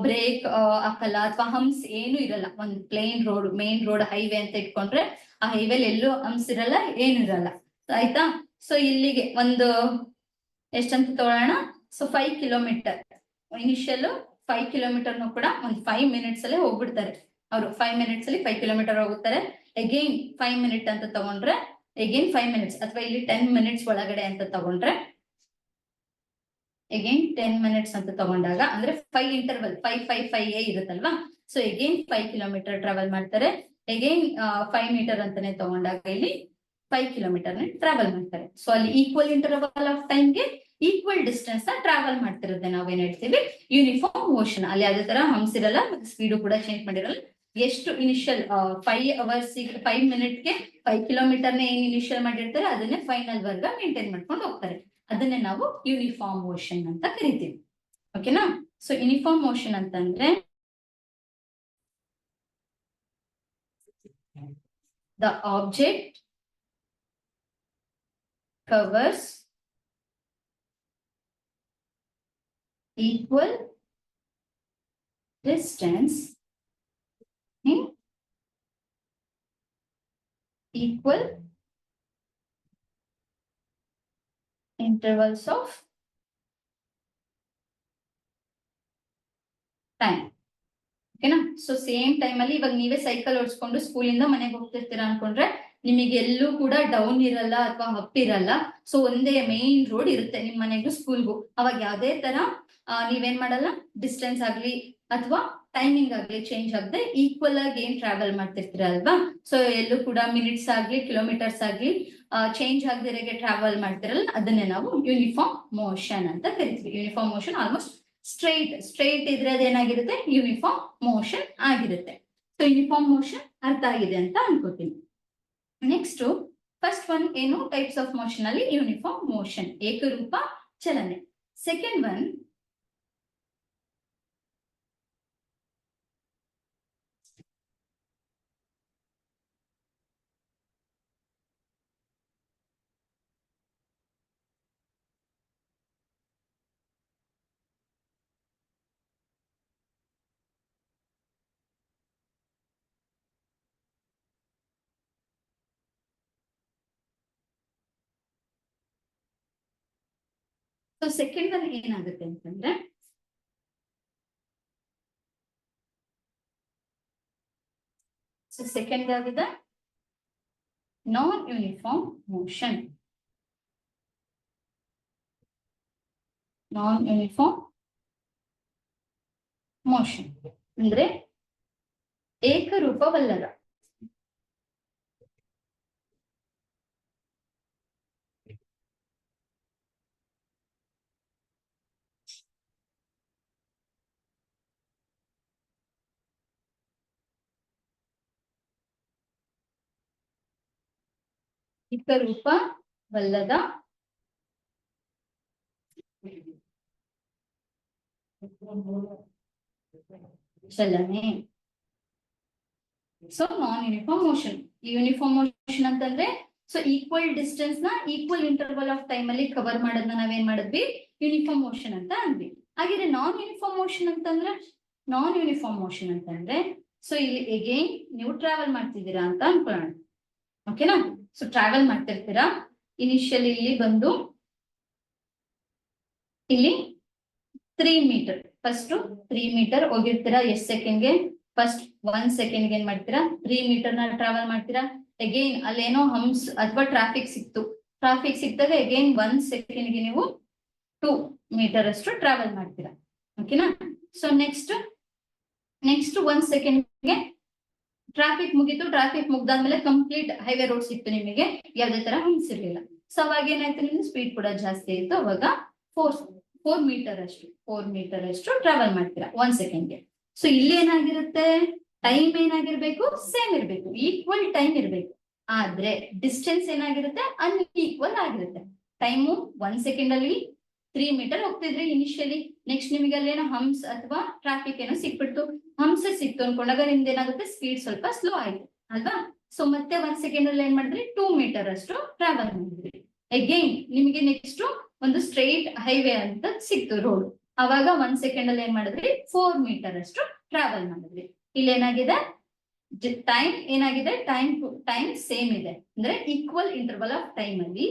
ಬ್ರೇಕ್ ಹಾಕಲ್ಲ ಅಥವಾ ಹಂಪ್ಸ್ ಏನು ಇರಲ್ಲ. ಒಂದ್ plain road, main road, highway ಅಂತ ಇಟ್ಕೊಂಡ್ರೆ ಆ ಹೈವೇಲಿ ಎಲ್ಲೂ ಹಂಪ್ಸ್ ಇರಲ್ಲ, ಏನು ಇರಲ್ಲ, ಆಯ್ತಾ. ಸೊ ಇಲ್ಲಿಗೆ ಒಂದು ಎಷ್ಟಂತ ತಗೊಳ್ಳೋಣ, ಸೊ 5 ಕಿಲೋಮೀಟರ್ ಇನಿಷಿಯಲ್ 5 ಕಿಲೋಮೀಟರ್ನು ಕೂಡ ಒಂದು 5 ಮಿನಿಟ್ಸ್ ಅಲ್ಲೇ ಹೋಗ್ಬಿಡ್ತಾರೆ ಅವರು. 5 ಮಿನಿಟ್ಸ್ ಅಲ್ಲಿ 5 ಕಿಲೋಮೀಟರ್ ಹೋಗುತ್ತಾರೆ. ಅಗೇನ್ 5 ಮಿನಿಟ್ ಅಂತ ತಗೊಂಡ್ರೆ ಅಗೇನ್ 5 ಮಿನಿಟ್ಸ್, ಅಥವಾ ಇಲ್ಲಿ 10 ಮಿನಿಟ್ಸ್ ಒಳಗಡೆ ಅಂತ ತಗೊಂಡ್ರೆ ಅಗೇನ್ 10 ಮಿನಿಟ್ಸ್ ಅಂತ ತಗೊಂಡಾಗ ಅಂದ್ರೆ 5 ಇಂಟರ್ವಲ್ 5 ಇರುತ್ತಲ್ವಾ. ಸೊ ಅಗೇನ್ 5 ಕಿಲೋಮೀಟರ್ ಟ್ರಾವೆಲ್ ಮಾಡ್ತಾರೆ. ಅಗೇನ್ 5 ಮೀಟರ್ ಅಂತಾನೆ ತಗೊಂಡಾಗ ಇಲ್ಲಿ 5 ಕಿಲೋಮೀಟರ್ ಟ್ರಾವೆಲ್ ಮಾಡ್ತಾರೆ. ಸೊ ಅಲ್ಲಿ ಈಕ್ವಲ್ ಇಂಟರ್ವಲ್ ಆಫ್ ಟೈಮ್ಗೆ ಈಕ್ವಲ್ ಡಿಸ್ಟೆನ್ಸ್ ನ ಟ್ರಾವೆಲ್ ಮಾಡ್ತಿರೋದೇ ನಾವೇನ್ ಹೇಳ್ತೀವಿ, ಯೂನಿಫಾರ್ಮ್ ಮೋಷನ್. ಅಲ್ಲಿ ಅದೇ ತರ ಹಂಪ್ಸ್ ಇರಲ್ಲ, ಸ್ಪೀಡು ಕೂಡ ಚೇಂಜ್ ಮಾಡಿರಲ್ಲ. ಎಷ್ಟು ಇನಿಷಿಯಲ್ 5 ಅವರ್ಸ್ 5 ಮಿನಿಟ್ಗೆ 5 ಕಿಲೋಮೀಟರ್ ಏನ್ ಇನಿಷಿಯಲ್ ಮಾಡಿರ್ತಾರೆ ಅದನ್ನೇ ಫೈನಲ್ ವರ್ಗ ಮೇಂಟೈನ್ ಮಾಡ್ಕೊಂಡು ಹೋಗ್ತಾರೆ. ಅದನ್ನೇ ನಾವು ಯೂನಿಫಾರ್ಮ್ ಮೋಷನ್ ಅಂತ ಕರಿತೀವಿ, ಓಕೆನಾ. ಸೊ ಯೂನಿಫಾರ್ಮ್ ಮೋಷನ್ ಅಂತಂದ್ರೆ the object covers equal distance in equal intervals of time. ಓಕೆನಾ? ಸೊ ಸೇಮ್ ಟೈಮ್ ಅಲ್ಲಿ ಇವಾಗ ನೀವೇ ಸೈಕಲ್ ಓಡಿಸ್ಕೊಂಡು ಸ್ಕೂಲಿಂದ ಮನೆಗೆ ಹೋಗ್ತಿರ್ತೀರಾ ಅನ್ಕೊಂಡ್ರೆ ನಿಮಗೆ ಎಲ್ಲೂ ಕೂಡ ಡೌನ್ ಇರಲ್ಲ ಅಥವಾ ಅಪ್ ಇರಲ್ಲ. ಸೊ ಒಂದೇ ಮೇನ್ ರೋಡ್ ಇರುತ್ತೆ ನಿಮ್ ಮನೆಗೂ ಸ್ಕೂಲ್ಗೂ. ಅವಾಗ ಯಾವ್ದೇ ತರ ನೀವೇನ್ ಮಾಡಲ್ಲ, ಡಿಸ್ಟೆನ್ಸ್ ಆಗ್ಲಿ ಅಥವಾ ಟೈಮಿಂಗ್ ಆಗ್ಲಿ ಚೇಂಜ್ ಆಗದೆ ಈಕ್ವಲ್ ಆಗಿ ಏನ್ ಟ್ರಾವೆಲ್ ಮಾಡ್ತಿರ್ತೀರ ಅಲ್ವಾ. ಸೊ ಎಲ್ಲೂ ಕೂಡ ಮಿನಿಟ್ಸ್ ಆಗ್ಲಿ ಕಿಲೋಮೀಟರ್ಸ್ ಆಗ್ಲಿ ಚೇಂಜ್ ಆಗದಿರೋಗೆ ಟ್ರಾವೆಲ್ ಮಾಡ್ತಿರಲ್ಲ, ಅದನ್ನೇ ನಾವು ಯೂನಿಫಾರ್ಮ್ ಮೋಷನ್ ಅಂತ ಕರಿತೀವಿ. ಯೂನಿಫಾರ್ಮ್ ಮೋಷನ್ ಆಲ್ಮೋಸ್ಟ್ ಸ್ಟ್ರೈಟ್ ಇದ್ರೆ ಅದೇನಾಗಿರುತ್ತೆ, ಯೂನಿಫಾರ್ಮ್ ಮೋಷನ್ ಆಗಿರುತ್ತೆ. ಸೊ ಯೂನಿಫಾರ್ಮ್ ಮೋಷನ್ ಅರ್ಥ ಆಗಿದೆ ಅಂತ ಅನ್ಕೋತೀನಿ. ನೆಕ್ಸ್ಟ್ ಫಸ್ಟ್ ಒನ್ ಏನು, ಟೈಪ್ಸ್ ಆಫ್ ಮೋಷನ್ ಅಲ್ಲಿ ಯೂನಿಫಾರ್ಮ್ ಮೋಷನ್ ಏಕರೂಪ ಚಲನೆ. Second one so second one ಏನಾಗುತ್ತೆ ಅಂತಂದ್ರೆ, ಸೊ ಸೆಕೆಂಡ್ ಆಗಿದೆ ನಾನ್ ಯೂನಿಫಾರ್ಮ್ ಮೋಷನ್. ನಾನ್ ಯೂನಿಫಾರ್ಮ್ ಮೋಷನ್ ಅಂದ್ರೆ ಏಕರೂಪವಲ್ಲದ. ಏಕರೂಪವಲ್ಲದ ಚಲನೆ. ಸೊ ನಾನ್ ಯೂನಿಫಾರ್ಮ್ ಮೋಷನ್. ಯೂನಿಫಾರ್ಮ್ ಮೋಷನ್ ಅಂತಂದ್ರೆ ಸೊ ಈಕ್ವಲ್ ಡಿಸ್ಟೆನ್ಸ್ ನ ಈಕ್ವಲ್ ಇಂಟರ್ವಲ್ ಆಫ್ ಟೈಮ್ ಅಲ್ಲಿ ಕವರ್ ಮಾಡೋದನ್ನ ನಾವೇನ್ ಮಾಡಿದ್ವಿ, ಯೂನಿಫಾರ್ಮ್ ಮೋಷನ್ ಅಂತ ಅಂದ್ವಿ. ಹಾಗೆ ನಾನ್ ಯೂನಿಫಾರ್ಮ್ ಮೋಷನ್ ಅಂತಂದ್ರೆ ಸೊ ಇಲ್ಲಿ ಅಗೇನ್ ನೀವು ಟ್ರಾವೆಲ್ ಮಾಡ್ತಿದ್ದೀರಾ ಅಂತ ಅನ್ಕೊಳ್ಳೋಣ. ಓಕೆನಾ? ಸೊ ಟ್ರಾವೆಲ್ ಮಾಡ್ತಿರ್ತೀರಾ, ಇನಿಷಿಯಲಿ ಇಲ್ಲಿ ಬಂದು ಇಲ್ಲಿ 3 ಮೀಟರ್, ಫಸ್ಟ್ 3 ಮೀಟರ್ ಹೋಗಿರ್ತೀರಾ. ಎಷ್ಟು ಸೆಕೆಂಡ್ಗೆ? ಫಸ್ಟ್ 1 ಸೆಕೆಂಡ್ಗೆ ಏನ್ ಮಾಡ್ತೀರಾ, 3 ಮೀಟರ್ ನ ಟ್ರಾವೆಲ್ ಮಾಡ್ತೀರಾ. ಅಗೈನ್ ಅಲ್ಲೇನೋ ಹಂಪ್ಸ್ ಅಥವಾ ಟ್ರಾಫಿಕ್ ಸಿಕ್ತು, ಟ್ರಾಫಿಕ್ ಸಿಕ್ಕಿದಾಗ ಅಗೈನ್ 1 ಸೆಕೆಂಡ್ಗೆ ನೀವು 2 ಮೀಟರ್ ಅಷ್ಟು ಟ್ರಾವೆಲ್ ಮಾಡ್ತೀರಾ. ಓಕೆನಾ? ಸೊ ನೆಕ್ಸ್ಟ್ 1 ಸೆಕೆಂಡ್ಗೆ ಟ್ರಾಫಿಕ್ ಮುಗೀತು. ಟ್ರಾಫಿಕ್ ಮುಗ್ದಾದ್ಮೇಲೆ ಕಂಪ್ಲೀಟ್ ಹೈವೇ ರೋಡ್ ಸಿಕ್ತು ನಿಮಗೆ, ಯಾವ್ದೇ ತರ ಹಂಪ್ಸ್ ಇರ್ಲಿಲ್ಲ. ಸೊ ಅವಾಗ ಏನಾಯ್ತು, ನಿಮ್ಗೆ ಸ್ಪೀಡ್ ಕೂಡ ಜಾಸ್ತಿ ಆಯ್ತು. ಅವಾಗ 4 ಮೀಟರ್ ಅಷ್ಟು ಟ್ರಾವೆಲ್ ಮಾಡ್ತೀರಾ 1 ಸೆಕೆಂಡ್ಗೆ. ಸೊ ಇಲ್ಲಿ ಏನಾಗಿರುತ್ತೆ, ಟೈಮ್ ಏನಾಗಿರ್ಬೇಕು, ಸೇಮ್ ಇರ್ಬೇಕು, ಈಕ್ವಲ್ ಟೈಮ್ ಇರ್ಬೇಕು. ಆದ್ರೆ ಡಿಸ್ಟೆನ್ಸ್ ಏನಾಗಿರುತ್ತೆ, ಅನ್ಈಕ್ವಲ್ ಆಗಿರುತ್ತೆ. ಟೈಮು 1 ಸೆಕೆಂಡ್ ಅಲ್ಲಿ 3 ಮೀಟರ್ ಹೋಗ್ತಿದ್ರಿ ಇನಿಷಿಯಲಿ. ನೆಕ್ಸ್ಟ್ ನಿಮಗೆ ಅಲ್ಲೇನೋ ಹಂಪ್ಸ್ ಅಥವಾ ಟ್ರಾಫಿಕ್ ಏನೋ ಸಿಕ್ಬಿಟ್ಟು, ಹಂಪ್ಸ್ ಸಿಕ್ತು ಅನ್ಕೊಂಡಾಗ ನಿಮ್ದು ಏನಾಗುತ್ತೆ, ಸ್ಪೀಡ್ ಸ್ವಲ್ಪ ಸ್ಲೋ ಆಯ್ತು ಅಲ್ವಾ. ಸೊ ಮತ್ತೆ 1 ಸೆಕೆಂಡ್ ಅಲ್ಲಿ ಏನ್ ಮಾಡಿದ್ರಿ, 2 ಮೀಟರ್ ಅಷ್ಟು ಟ್ರಾವೆಲ್ ಮಾಡಿದ್ರಿ. ಅಗೈನ್ ನಿಮಗೆ ನೆಕ್ಸ್ಟ್ ಒಂದು ಸ್ಟ್ರೈಟ್ ಹೈವೇ ಅಂತ ಸಿಕ್ತು ರೋಡ್, ಅವಾಗ 1 ಸೆಕೆಂಡ್ ಅಲ್ಲಿ ಏನ್ ಮಾಡಿದ್ರಿ, 4 ಮೀಟರ್ ಅಷ್ಟು ಟ್ರಾವೆಲ್ ಮಾಡಿದ್ರಿ. ಇಲ್ಲಿ ಏನಾಗಿದೆ, ಟೈಮ್ ಏನಾಗಿದೆ, ಟೈಮ್ ಸೇಮ್ ಇದೆ. ಅಂದ್ರೆ ಈಕ್ವಲ್ ಇಂಟರ್ವಲ್ ಆಫ್ ಟೈಮ್ ಅಲ್ಲಿ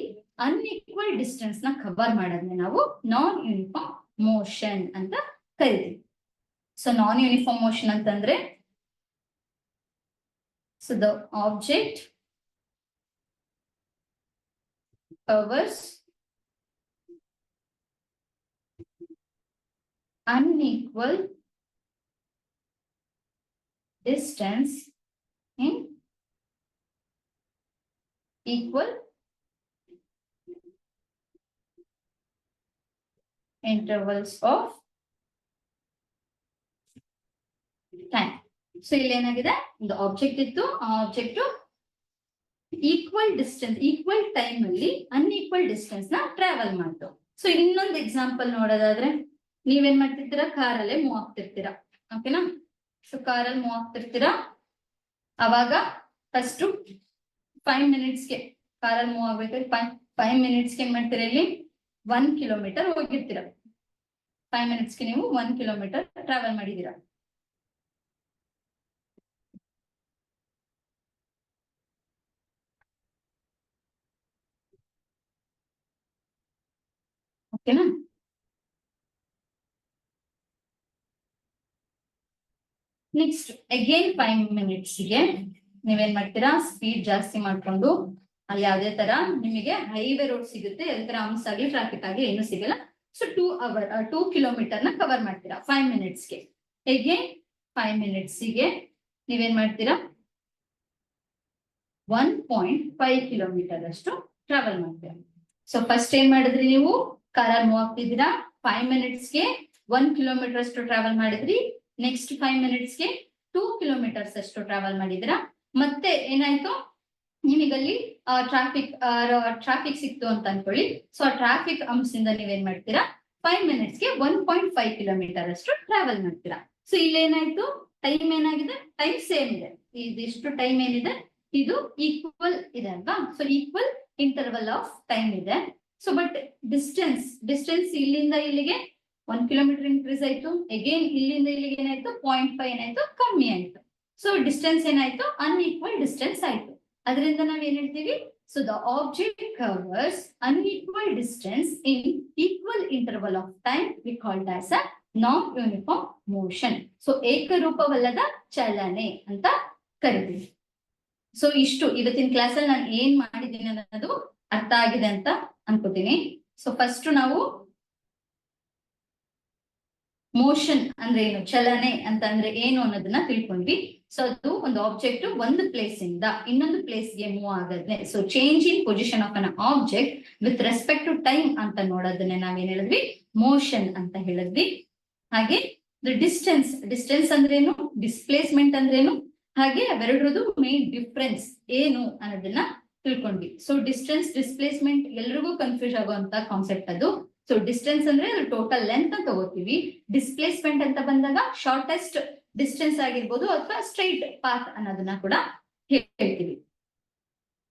ಅನ್ಈಕ್ವಲ್ ಡಿಸ್ಟೆನ್ಸ್ ನ ಕವರ್ ಮಾಡೋದನ್ನ ನಾವು ನಾನ್ ಯೂನಿಫಾರ್ಮ್ ಮೋಷನ್ ಅಂತ ಕರಿತೀವಿ. ಸೊ ನಾನ್ ಯೂನಿಫಾರ್ಮ್ ಮೋಷನ್ ಅಂತಂದ್ರೆ, so the object covers unequal distance in equal intervals of time. So ಇಲ್ಲಿ ಏನಾಗಿದೆ, ಒಂದು ಆಬ್ಜೆಕ್ಟ್ ಇತ್ತು, ಆ object equal distance, equal time ಅಲ್ಲಿ ಅನ್ಈಕ್ವಲ್ ಡಿಸ್ಟೆನ್ಸ್ ನ ಟ್ರಾವೆಲ್ ಮಾಡ್ತು. ಸೊ ಇನ್ನೊಂದು ಎಕ್ಸಾಂಪಲ್ ನೋಡೋದಾದ್ರೆ, ನೀವೇನ್ ಮಾಡ್ತಿರ್ತೀರಾ, ಕಾರಲ್ಲೇ ಮೂವ್ ಆಗ್ತಿರ್ತೀರಾ. ಓಕೆನಾ? ಸೊ ಕಾರಲ್ಲಿ ಮೂವ್ ಆಗ್ತಿರ್ತೀರಾ, ಅವಾಗ ಫಸ್ಟ್ 5 ಮಿನಿಟ್ಸ್ಗೆ ಕಾರಲ್ಲಿ ಮೂವ್ ಆಗ್ಬೇಕಾದ್ರೆ 5 ಮಿನಿಟ್ಸ್ಗೆ ಏನ್ ಮಾಡ್ತೀರಾ, ಇಲ್ಲಿ 1 ಕಿಲೋಮೀಟರ್ ಹೋಗಿರ್ತೀರಾ. 5 ಮಿನಿಟ್ಸ್ಗೆ ನೀವು 1 ಕಿಲೋಮೀಟರ್ ಟ್ರಾವೆಲ್ ಮಾಡಿದೀರಾ. ಓಕೆನಾ? ನೆಕ್ಸ್ಟ್ ಅಗೇನ್ 5 ಮಿನಿಟ್ಸ್ಗೆ ನೀವೇನ್ ಮಾಡ್ತೀರಾ, ಸ್ಪೀಡ್ ಜಾಸ್ತಿ ಮಾಡ್ಕೊಂಡು ಅಲ್ಲಿ ಯಾವ್ದೇ ತರ ನಿಮಗೆ ಹೈವೇ ರೋಡ್ ಸಿಗುತ್ತೆ, ಎಲ್ತರ ಆಮ್ಸ್ ಆಗ್ಲಿ ಟ್ರಾಫಿಕ್ ಆಗ್ಲಿ ಏನು ಸಿಗಲ್ಲ. ಸೊ 2 ಕಿಲೋಮೀಟರ್ ನ ಕವರ್ ಮಾಡ್ತೀರಾ 5 ಮಿನಿಟ್ಸ್ಗೆ. ಅಗೇನ್ 5 ಮಿನಿಟ್ಸ್ಗೆ ನೀವೇನ್ ಮಾಡ್ತೀರಾ, 1.5 ಕಿಲೋಮೀಟರ್ ಅಷ್ಟು ಟ್ರಾವೆಲ್ ಮಾಡ್ತೀರಾ. ಸೊ ಫಸ್ಟ್ ಏನ್ ಮಾಡಿದ್ರಿ, ನೀವು ಕಾರಲ್ಲಿ ಮೂವ್ ಆಗ್ತಿದ್ದೀರಾ, 5 ಮಿನಿಟ್ಸ್ಗೆ 1 ಕಿಲೋಮೀಟರ್ ಅಷ್ಟು ಟ್ರಾವೆಲ್ ಮಾಡಿದ್ರಿ. ನೆಕ್ಸ್ಟ್ 5 ಮಿನಿಟ್ಸ್ಗೆ 2 ಕಿಲೋಮೀಟರ್ಸ್ ಅಷ್ಟು ಟ್ರಾವೆಲ್ ಮಾಡಿದಿರಾ. ಮತ್ತೆ ಏನಾಯ್ತು, ನಿಮಗಲ್ಲಿ ಟ್ರಾಫಿಕ್ ಸಿಕ್ತು ಅಂತ ಅನ್ಕೊಳ್ಳಿ. ಸೊ ಆ ಟ್ರಾಫಿಕ್ ಅಂಶದಿಂದ ನೀವೇನ್ ಮಾಡ್ತೀರಾ, 5 ಮಿನಿಟ್ಸ್ಗೆ 1.5 ಕಿಲೋಮೀಟರ್ ಅಷ್ಟು ಟ್ರಾವೆಲ್ ಮಾಡ್ತೀರಾ. ಸೊ ಇಲ್ಲೇನಾಯ್ತು, ಟೈಮ್ ಏನಾಗಿದೆ, ಟೈಮ್ ಸೇಮ್ ಇದೆ. ಇದಿಷ್ಟು ಟೈಮ್ ಏನಿದೆ ಇದು ಈಕ್ವಲ್ ಇದೆ ಅಲ್ವಾ. So equal interval of time ಇದೆ. ಸೊ ಬಟ್ ಡಿಸ್ಟೆನ್ಸ್ ಇಲ್ಲಿಂದ ಇಲ್ಲಿಗೆ 1 ಕಿಲೋಮೀಟರ್ ಇನ್ಕ್ರೀಸ್ ಆಯ್ತು. ಅಗೇನ್ ಇಲ್ಲಿಂದ ಇಲ್ಲಿಗೆ ಏನಾಯ್ತು, 0.5 ಏನಾಯ್ತು, ಕಮ್ಮಿ ಆಯ್ತು. ಸೊ ಡಿಸ್ಟೆನ್ಸ್ ಏನಾಯ್ತು, ಅನ್ಈಕ್ವಲ್ ಡಿಸ್ಟೆನ್ಸ್ ಆಯ್ತು. ಅದರಿಂದ ನಾವ್ ಏನ್ ಹೇಳ್ತೀವಿ, so the object covers unequal distance in equal interval of time we called as a non uniform motion. So ಏಕರೂಪವಲ್ಲದ ಚಲನೆ ಅಂತ ಕರಿತೀವಿ. ಸೊ ಇಷ್ಟು ಇವತ್ತಿನ ಕ್ಲಾಸ್ ಅಲ್ಲಿ ನಾನು ಏನ್ ಮಾಡಿದ್ದೀನಿ ಅನ್ನೋದು ಅರ್ಥ ಆಗಿದೆ ಅಂತ ಅನ್ಕೋತೀನಿ. ಸೊ ಫಸ್ಟ್ ನಾವು ಮೋಷನ್ ಅಂದ್ರೆ ಏನು, ಚಲನೆ ಅಂತ ಅಂದ್ರೆ ಏನು ಅನ್ನೋದನ್ನ ತಿಳ್ಕೊಂಡ್ವಿ. ಸೊ ಅದು ಒಂದು ಆಬ್ಜೆಕ್ಟ್ ಒಂದು ಪ್ಲೇಸ್ ಇಂದ ಇನ್ನೊಂದು ಪ್ಲೇಸ್ ಗೆ ಮೂವ್ ಆಗುತ್ತೆ. So change in position of an object with respect to time ಅಂತ ನೋಡೋದನ್ನೇ ನಾವೇನ್ ಹೇಳಿದ್ವಿ, ಮೋಷನ್ ಅಂತ ಹೇಳಿದ್ವಿ. ಹಾಗೆ ಡಿಸ್ಟೆನ್ಸ್ ಅಂದ್ರೇನು, ಡಿಸ್ಪ್ಲೇಸ್ಮೆಂಟ್ ಅಂದ್ರೇನು, ಹಾಗೆ ಅವೆರಡರದು ಮೇನ್ ಡಿಫ್ರೆನ್ಸ್ ಏನು ಅನ್ನೋದನ್ನ ತಿಳ್ಕೊಂಡ್ವಿ. ಸೊ ಡಿಸ್ಪ್ಲೇಸ್ಮೆಂಟ್ ಎಲ್ರಿಗೂ ಕನ್ಫ್ಯೂಸ್ ಆಗುವಂತ ಕಾನ್ಸೆಪ್ಟ್ ಅದು. ಸೊ ಡಿಸ್ಟೆನ್ಸ್ ಅಂದ್ರೆ ಟೋಟಲ್ ಲೆಂತ್ ಅಂತ ತಗೋತೀವಿ. ಡಿಸ್ಪ್ಲೇಸ್ಮೆಂಟ್ ಅಂತ ಬಂದಾಗ ಶಾರ್ಟೆಸ್ಟ್ ಡಿಸ್ಟೆನ್ಸ್ ಆಗಿರ್ಬೋದು ಅಥವಾ ಸ್ಟ್ರೈಟ್ ಪಾತ್ ಅನ್ನೋದನ್ನ ಕೂಡ ಹೇಳ್ತೀವಿ.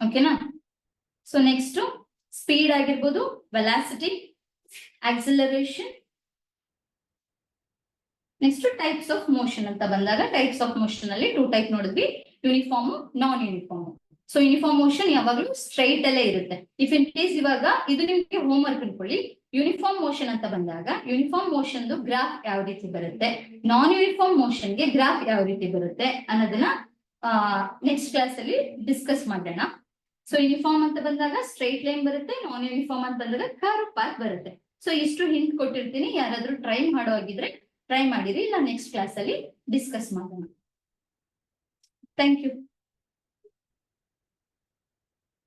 ಓಕೆನಾ? ಸೊ ನೆಕ್ಸ್ಟ್ ಸ್ಪೀಡ್ ಆಗಿರ್ಬೋದು, velocity, acceleration. Next types of motion ಅಂತ ಬಂದಾಗ ಟೈಪ್ಸ್ ಆಫ್ ಮೋಷನ್ ಅಲ್ಲಿ 2 ಟೈಪ್ ನೋಡಿದ್ವಿ, ಯೂನಿಫಾರ್ಮ್, ನಾನ್ ಯೂನಿಫಾರ್ಮ್. ಸೊ ಯೂನಿಫಾರ್ಮ್ ಮೋಷನ್ ಯಾವಾಗಲೂ ಸ್ಟ್ರೈಟ್ ಅಲ್ಲೇ ಇರುತ್ತೆ. ಇಫ್ ಇನ್ ಕೇಸ್ ಇವಾಗ ಇದು ನಿಮ್ಗೆ ಹೋಮ್ ವರ್ಕ್ ಅನ್ಕೊಳ್ಳಿ, ಯೂನಿಫಾರ್ಮ್ ಮೋಷನ್ ಅಂತ ಬಂದಾಗ ಯೂನಿಫಾರ್ಮ್ ಮೋಷನ್ ಗ್ರಾಫ್ ಯಾವ ರೀತಿ ಬರುತ್ತೆ, ನಾನ್ ಯೂನಿಫಾರ್ಮ್ ಮೋಷನ್ ಗೆ ಗ್ರಾಫ್ ಯಾವ ರೀತಿ ಬರುತ್ತೆ ಅನ್ನೋದನ್ನ ನೆಕ್ಸ್ಟ್ ಕ್ಲಾಸ್ ಅಲ್ಲಿ ಡಿಸ್ಕಸ್ ಮಾಡೋಣ. ಸೊ ಯೂನಿಫಾರ್ಮ್ ಅಂತ ಬಂದಾಗ ಸ್ಟ್ರೈಟ್ ಲೈನ್ ಬರುತ್ತೆ, ನಾನ್ ಯೂನಿಫಾರ್ಮ್ ಅಂತ ಬಂದಾಗ ಕರ್ವ್ ಪಾತ್ ಬರುತ್ತೆ. ಸೊ ಇಷ್ಟು ಹಿಂಟ್ ಕೊಟ್ಟಿರ್ತೀನಿ, ಯಾರಾದ್ರೂ ಟ್ರೈ ಮಾಡೋ ಆಗಿದ್ರೆ ಟ್ರೈ ಮಾಡಿರಿ, ಇಲ್ಲ ನೆಕ್ಸ್ಟ್ ಕ್ಲಾಸ್ ಅಲ್ಲಿ ಡಿಸ್ಕಸ್ ಮಾಡೋಣ. Thank you.